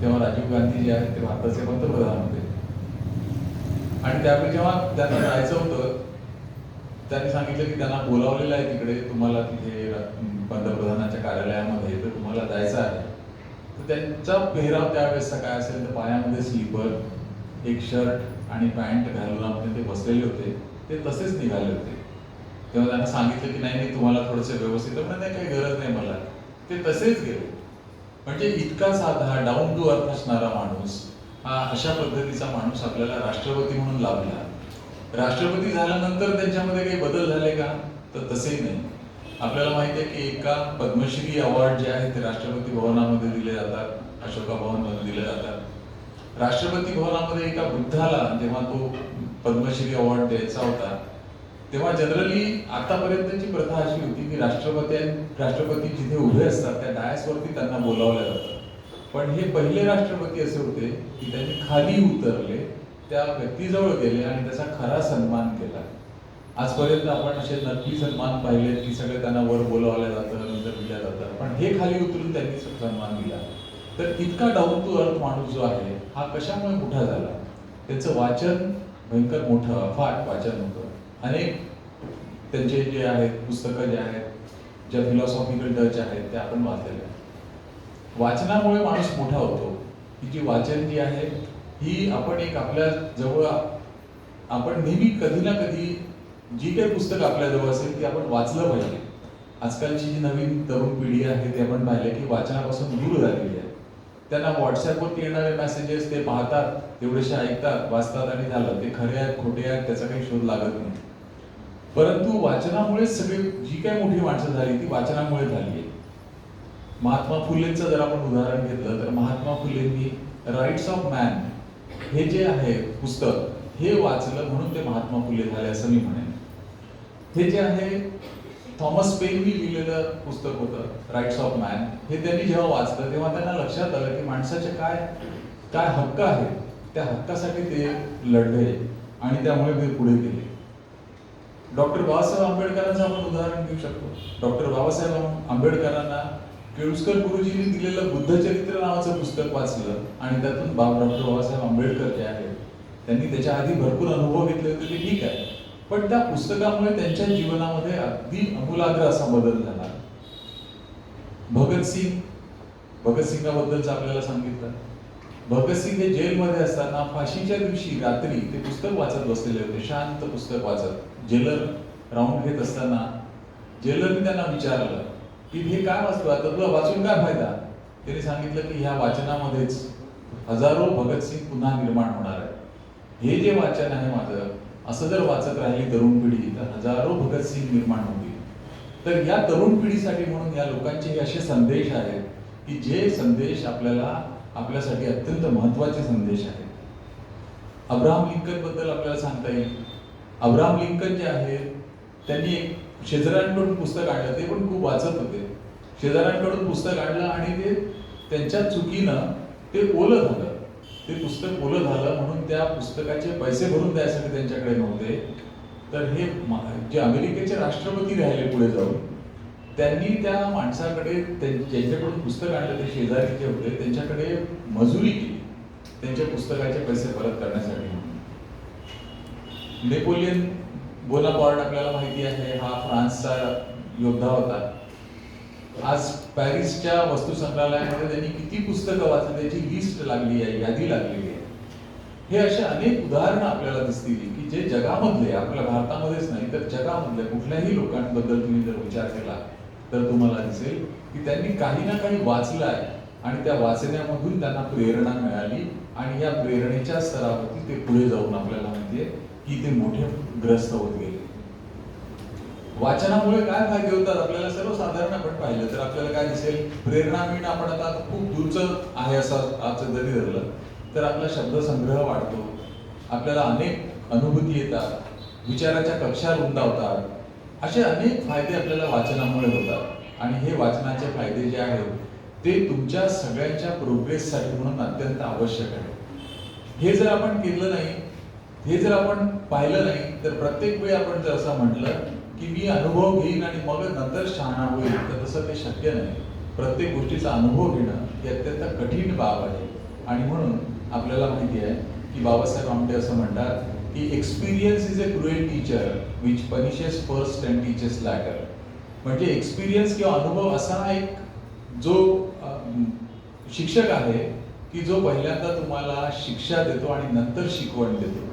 तेव्हा राजीव गांधी जे आहेत ते भारताचे पंतप्रधान होते. आणि त्यावेळी जेव्हा त्यांना जायचं होतं, त्यांनी सांगितलं की त्यांना बोलावलेलं आहे तिकडे, तुम्हाला तिथे पंतप्रधानाच्या कार्यालयामध्ये, तर तुम्हाला जायचं आहे. तर त्यांचा पेहराव त्यावेळेसचा काय असेल तर पायामध्ये स्लीपर, एक शर्ट आणि पॅन्ट घालून आपण ते बसलेले होते, ते तसेच निघाले होते. तेव्हा त्यांना सांगितलं की नाही तुम्हाला थोडंसं व्यवस्थित, पण नाही काही गरज नाही मला, ते तसेच गेले. म्हणजे इतका साधा डाऊन टू अर्थ असणारा माणूस, हा अशा पद्धतीचा माणूस आपल्याला राष्ट्रपती म्हणून लाभला. राष्ट्रपती झाल्यानंतर त्यांच्यामध्ये काही बदल झाले का, तर तसेही नाही. आपल्याला माहिती आहे की एका पद्मश्री अवॉर्ड जे आहे ते राष्ट्रपती भवनामध्ये दिले जातात, अशोका भवनमध्ये दिले जातात. राष्ट्रपती भवनामध्ये एका वृद्धाला जेव्हा तो पद्मश्री अवॉर्ड द्यायचा होता, तेव्हा जनरली आतापर्यंतची प्रथा अशी होती की राष्ट्रपती जिथे उभे असतात त्या डायसवरती त्यांना बोलावलं जातं. पण हे पहिले राष्ट्रपती असे होते की त्यांनी खाली उतरले, त्या व्यक्तीजवळ गेले आणि त्याचा खरा सन्मान केला. आजपर्यंत आपण असे नक्की सन्मान पाहिले की सगळे त्यांना वर बोलावलं जातं, नंतर दिल्या जातं, पण हे खाली उतरून त्यांनी सन्मान दिला. तर इतका डाऊन टू अर्थ माणूस जो आहे हा कशामुळे मोठा झाला? त्याचं वाचन भयंकर मोठं अफाट वाचन होतं. अनेक त्यांचे जे आहेत पुस्तकं जे आहेत, ज्या फिलॉसॉफिकल टच आहेत त्या आपण वाचलेल्या. वाचनामुळे माणूस मोठा होतो. ही जी वाचन जी आहे ही आपण एक आपल्या जवळ, आपण नेहमी कधी ना कधी जी काही पुस्तक आपल्या जवळ असेल ती आपण वाचलं पाहिजे. आजकालची जी नवीन तरुण पिढी आहे ते आपण पाहिले की वाचनापासून दूर झालेली आहे. त्यांना व्हॉट्सअपवरती येणारे मेसेजेस ते पाहतात, तेवढेसे ऐकतात, वाचतात आणि झालं. ते खरे आहेत खोटे आहेत त्याचा काही शोध लागत नाही. परंतु वाचनामुळेच सगळी जी काही मोठी माणसं झाली ती वाचनामुळे झाली आहे. महात्मा फुलेंचं जर आपण उदाहरण घेतलं तर महात्मा फुलेंनी राईट्स ऑफ मॅन हे जे आहे पुस्तक हे वाचलं म्हणून ते महात्मा फुले झाले असं मी म्हणेन. हे जे आहे थॉमस पेननी लिहिलेलं पुस्तक होतं राईट्स ऑफ मॅन, हे त्यांनी जेव्हा वाचलं तेव्हा त्यांना लक्षात आलं की माणसाचे काय काय हक्क आहेत, त्या हक्कासाठी ते लढले आणि त्यामुळे ते पुढे गेले. डॉक्टर बाबासाहेब आंबेडकरांचं आपण उदाहरण घेऊ शकतो. डॉक्टर बाबासाहेब आंबेडकरांना केळुस्कर गुरुजींनी दिलेलं बुद्धचरित्र नावाचं पुस्तक वाचलं आणि त्यातून डॉक्टर बाबासाहेब आंबेडकर जे आहेत त्यांनी त्याच्या आधी भरपूर अनुभव घेतले होते, ते ठीक आहे, पण त्या पुस्तकामुळे त्यांच्या जीवनामध्ये अगदी आमूलाग्र असा बदल झाला. भगतसिंगाबद्दलच आपल्याला सांगितलं. भगतसिंग हे जेलमध्ये असताना फाशीच्या दिवशी रात्री ते पुस्तक वाचत बसलेले होते, शांत पुस्तक वाचत. जेलर राऊंड घेत असताना जेलरने त्यांना विचारलं की हे काय वाचतो, आता तुला वाचून काय फायदा? त्यांनी सांगितलं की ह्या वाचनामध्येच हजारो भगतसिंग पुन्हा निर्माण होणार आहे. हे जे वाचन आहे माझं, असं जर वाचत राहिली तरुण पिढी तर हजारो भगतसिंग निर्माण होतील. तर या तरुण पिढीसाठी म्हणून या लोकांचे असे संदेश आहेत की जे संदेश आपल्यासाठी अत्यंत महत्वाचे संदेश आहेत. अब्राहम लिंकन बद्दल आपल्याला सांगता येईल. अब्राहम लिंकन जे आहेत त्यांनी एक शेजाऱ्यांकडून पुस्तक आणलं, ते पण खूप वाचत होते. शेजाऱ्यांकडून पुस्तक आणलं आणि ते त्यांच्या चुकीनं ते ओलं झालं. ते पुस्तक ओलं झालं म्हणून त्या पुस्तकाचे पैसे भरून द्यायसाठी त्यांच्याकडे नव्हते. तर हे जे अमेरिकेचे राष्ट्रपती राहिले पुढे जाऊन, त्यांनी त्या माणसाकडे ज्यांच्याकडून पुस्तक आणलं ते शेजारी जे होते त्यांच्याकडे मजुरी केली त्यांच्या पुस्तकाचे पैसे परत करण्यासाठी. नेपोलियन बोनापार्ट आपल्याला माहिती आहे, हा फ्रान्सचा योद्धा होता. आज पॅरिसच्या वस्तू संग्रहालयामध्ये त्यांनी किती पुस्तकं वाचली त्याची लिस्ट लागली आहे, यादी लागलेली आहे. हे असे अनेक उदाहरणं आपल्याला दिसतील की जे जगामधले, आपल्या भारतामध्येच नाही तर जगामधल्या कुठल्याही लोकांबद्दल तुम्ही जर विचार केला तर तुम्हाला दिसेल की त्यांनी काही ना काही वाचलं आहे आणि त्या वाचण्यामधून त्यांना प्रेरणा मिळाली आणि या प्रेरणेच्या स्तरावरती ते पुढे जाऊन आपल्याला माहितीये की ते मोठे ग्रस्त होत गेले. वाचनामुळे काय फायदे होतात आपल्याला सर्वसाधारण आपण पाहिलं तर आपल्याला काय दिसेल, प्रेरणा मिळणं आपण आता खूप दूरचं आहे असं आजचं जरी धरलं तर आपला शब्दसंग्रह वाढतो, आपल्याला अनेक अनुभूती येतात, विचाराच्या कक्षा रुंदावतात. असे अनेक फायदे आपल्याला वाचनामुळे होतात आणि हे वाचनाचे फायदे जे आहेत ते तुमच्या सगळ्यांच्या प्रोग्रेससाठी म्हणून अत्यंत आवश्यक आहे. हे जर आपण केलं नाही, हे जर आपण पाहिलं नाही तर प्रत्येक वेळी आपण जर असं म्हटलं की मी अनुभव घेईन आणि मग नंतर शहाणा होईल, तर तसं ते शक्य नाही. प्रत्येक गोष्टीचा अनुभव घेणं ही अत्यंत कठीण बाब आहे. आणि म्हणून आपल्याला माहिती आहे की बाबासाहेब आंबेडकर असं म्हणतात की experience is a cruel teacher which punishes first and teaches later. म्हणजे एक्सपिरियन्स किंवा अनुभव असा एक जो शिक्षक आहे की जो पहिल्यांदा तुम्हाला शिक्षा देतो आणि नंतर शिकवण देतो.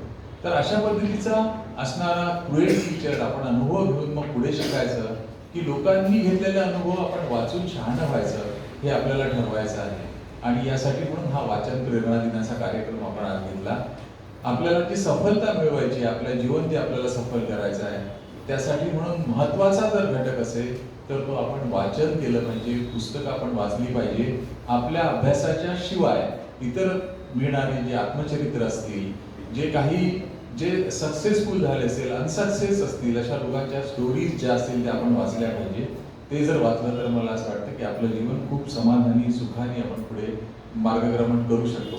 तर अशा पद्धतीचा असणारा क्रुएल टीचर आपण अनुभव घेऊन मग पुढे शिकायचं की लोकांनी घेतलेले अनुभव आपण वाचून शहाणं व्हायचं, हे आपल्याला ठरवायचं आहे. आणि यासाठी म्हणून हा वाचन प्रेरणा दिनाचा कार्यक्रम आपण आज घेतला. आपल्याला ती सफलता मिळवायची, आपलं जीवन ते आपल्याला सफल करायचं आहे. त्यासाठी म्हणून महत्त्वाचा जर घटक असेल तर तो आपण वाचन केलं पाहिजे, पुस्तकं आपण वाचली पाहिजे. आपल्या अभ्यासाच्या शिवाय इतर मिळणारे जे आत्मचरित्र असतील, जे काही जे सक्सेसफुल झाले असेल, अनसक्सेस असतील, अशा लोकांच्या स्टोरीज ज्या असतील त्या आपण वाचल्या पाहिजे. ते जर वाचलं तर मला असं वाटतं की आपलं जीवन खूप समाधानी सुखाने आपण पुढे मार्गक्रमण करू शकतो.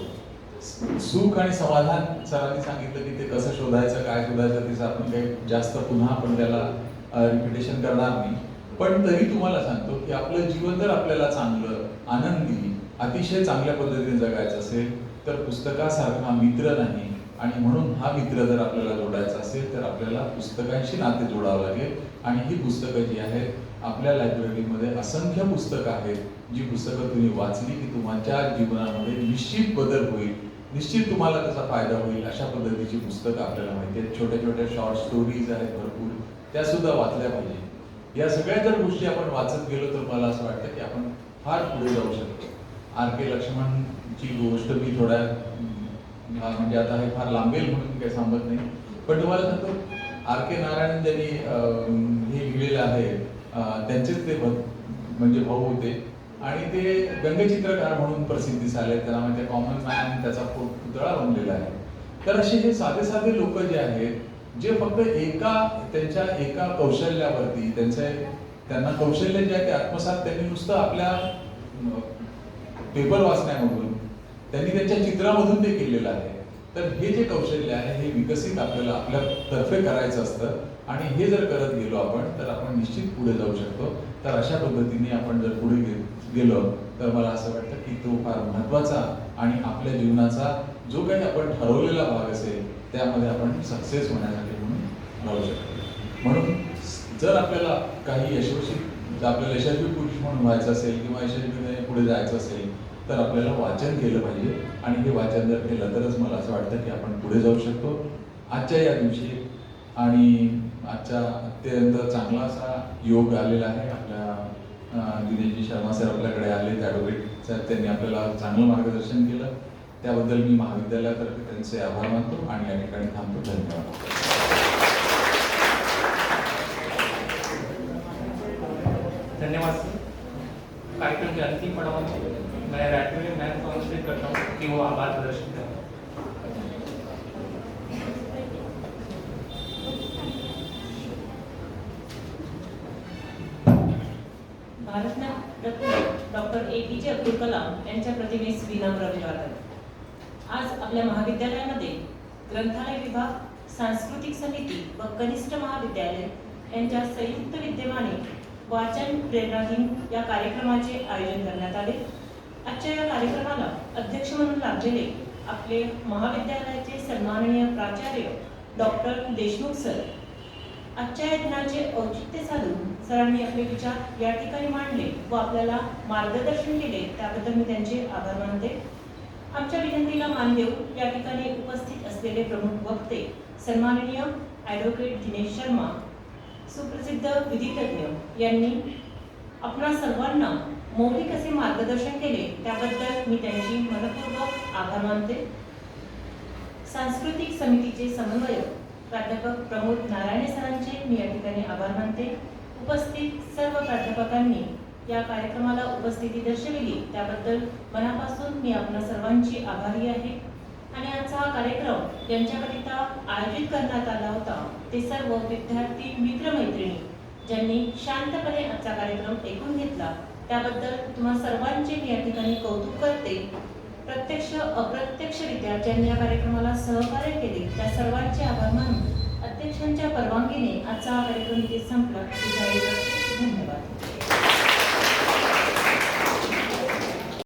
सुख आणि समाधान सरांनी सांगितलं की ते कसं शोधायचं, काय शोधायचं, त्याचं आपण काही जास्त पुन्हा आपण त्याला रिपिटेशन करणार नाही. पण तरी तुम्हाला सांगतो की आपलं जीवन जर आपल्याला चांगलं, आनंदी, अतिशय चांगल्या पद्धतीने जगायचं असेल तर पुस्तकासारखा मित्र नाही. आणि म्हणून हा मित्र जर आपल्याला जोडायचा असेल तर आपल्याला पुस्तकांशी नाते जोडावं लागेल. आणि ही पुस्तकं जी आहेत, आपल्या लायब्ररीमध्ये असंख्य पुस्तकं आहेत, जी पुस्तकं तुम्ही वाचली की तुमच्या जीवनामध्ये निश्चित बदल होईल, निश्चित तुम्हाला त्याचा फायदा होईल. अशा पद्धतीची पुस्तकं आपल्याला माहिती आहेत. छोट्या छोट्या शॉर्ट स्टोरीज आहेत भरपूर, त्या सुद्धा वाचल्या पाहिजे. या सगळ्या जर गोष्टी आपण वाचत गेलो तर मला असं वाटतं की आपण फार पुढे जाऊ शकतो. R.K. लक्ष्मणची गोष्ट मी थोड्या म्हणजे आता हे फार लांबेल म्हणून मी काही सांगत नाही, पण तुम्हाला सांगतो R.K. नारायण ज्यांनी हे लिहिलेलं आहे, त्यांचेच ते म्हणजे भाऊ होते आणि ते व्यंगचित्रकार म्हणून प्रसिद्धीस आले. त्यांना म्हणजे कॉमन मॅन त्याचा पुतळा बनलेला आहे. तर असे हे साधे साधे लोक जे आहेत, जे फक्त त्यांच्या एका कौशल्यावरती त्यांना कौशल्य जे आहे ते आत्मसात त्यांनी नुसतं आपल्या पेपर वाचण्यामधून, त्यांनी त्यांच्या चित्रामधून ते केलेलं आहे. तर हे जे कौशल्य आहे हे विकसित आपल्याला आपल्यातर्फे करायचं असतं. आणि हे जर करत गेलो आपण तर आपण निश्चित पुढे जाऊ शकतो. तर अशा पद्धतीने आपण जर पुढे गेलो तर मला असं वाटतं की तो फार महत्त्वाचा आणि आपल्या जीवनाचा जो काही आपण ठरवलेला भाग असेल त्यामध्ये आपण सक्सेस होण्यासाठी म्हणून राहू शकतो. म्हणून जर आपल्याला काही आपल्याला यशस्वी पुरुष म्हणून व्हायचं असेल किंवा यशस्वीपणे पुढे जायचं असेल तर आपल्याला वाचन केलं पाहिजे. आणि हे वाचन जर केलं तरच मला असं वाटतं की आपण पुढे जाऊ शकतो. आजच्या या दिवशी आणि आजचा अत्यंत चांगला असा योग आलेला आहे. आपल्या दिनेशजी शर्मा सर आपल्याकडे आले, ॲडव्होकेट साहेब, त्यांनी आपल्याला चांगलं मार्गदर्शन केलं. त्याबद्दल मी महाविद्यालयातर्फे त्यांचे आभार मानतो आणि या ठिकाणी थांबतो. धन्यवाद. धन्यवाद सर. कार्यक्रम के अंतिम पड़ाव में मैं रैटवे मैन को आमंत्रित करता हूँ कि वो आभार प्रदर्शन करें. भारतरत्न डॉक्टर APJ अब्दुल कलाम यांच्या प्रतिमेस विनम्र अभिवादन. आज आपल्या महाविद्यालयामध्ये ग्रंथालय विभाग, सांस्कृतिक समिती व कनिष्ठ महाविद्यालय यांच्या संयुक्त विद्यमाने वाचन प्रेरणा दिन या कार्यक्रमाचे आयोजन करण्यात आले. आजच्या या कार्यक्रमाला अध्यक्ष म्हणून लाभलेले आपले महाविद्यालयाचे सन्माननीय प्राचार्य डॉक्टर देशमुख सर. आजच्या या दिनाचे औचित्य साधून सरांनी आपले विचार या ठिकाणी मांडले व आपल्याला मार्गदर्शन केले, त्याबद्दल मी त्यांचे आभार मानते. आमच्या विनंतीला मान देऊन या ठिकाणी उपस्थित असलेले प्रमुख वक्ते सन्माननीय ॲडव्होकेट दिनेश शर्मा, सुप्रसिद्ध विधितज्ञ यांनी आपणा सर्वांना मौलिक असे मार्गदर्शन केले, त्याबद्दल मी त्यांची मनपूर्वक आभार मानते. सांस्कृतिक समितीचे समन्वयक प्राध्यापक प्रमोद नारायणे सरांचे मी या ठिकाणी आभार मानते. उपस्थित सर्व प्राध्यापकांनी या कार्यक्रमाला उपस्थिती दर्शविली, त्याबद्दल मनापासून मी आपणा सर्वांची आभारी आहे. आणि आजचा हा कार्यक्रम ज्यांच्याकरिता आयोजित करण्यात आला होता ते सर्व विद्यार्थी मित्रमैत्रिणी ज्यांनी शांतपणे आजचा कार्यक्रम ऐकून घेतला, त्याबद्दल तुम्हा सर्वांचे मी या ठिकाणी कौतुक करते. प्रत्यक्ष अप्रत्यक्षरित्या ज्यांनी या कार्यक्रमाला सहकार्य केले त्या सर्वांचे आभार मानून अध्यक्षांच्या परवानगीने आजचा हा कार्यक्रम इथे संपला. धन्यवाद.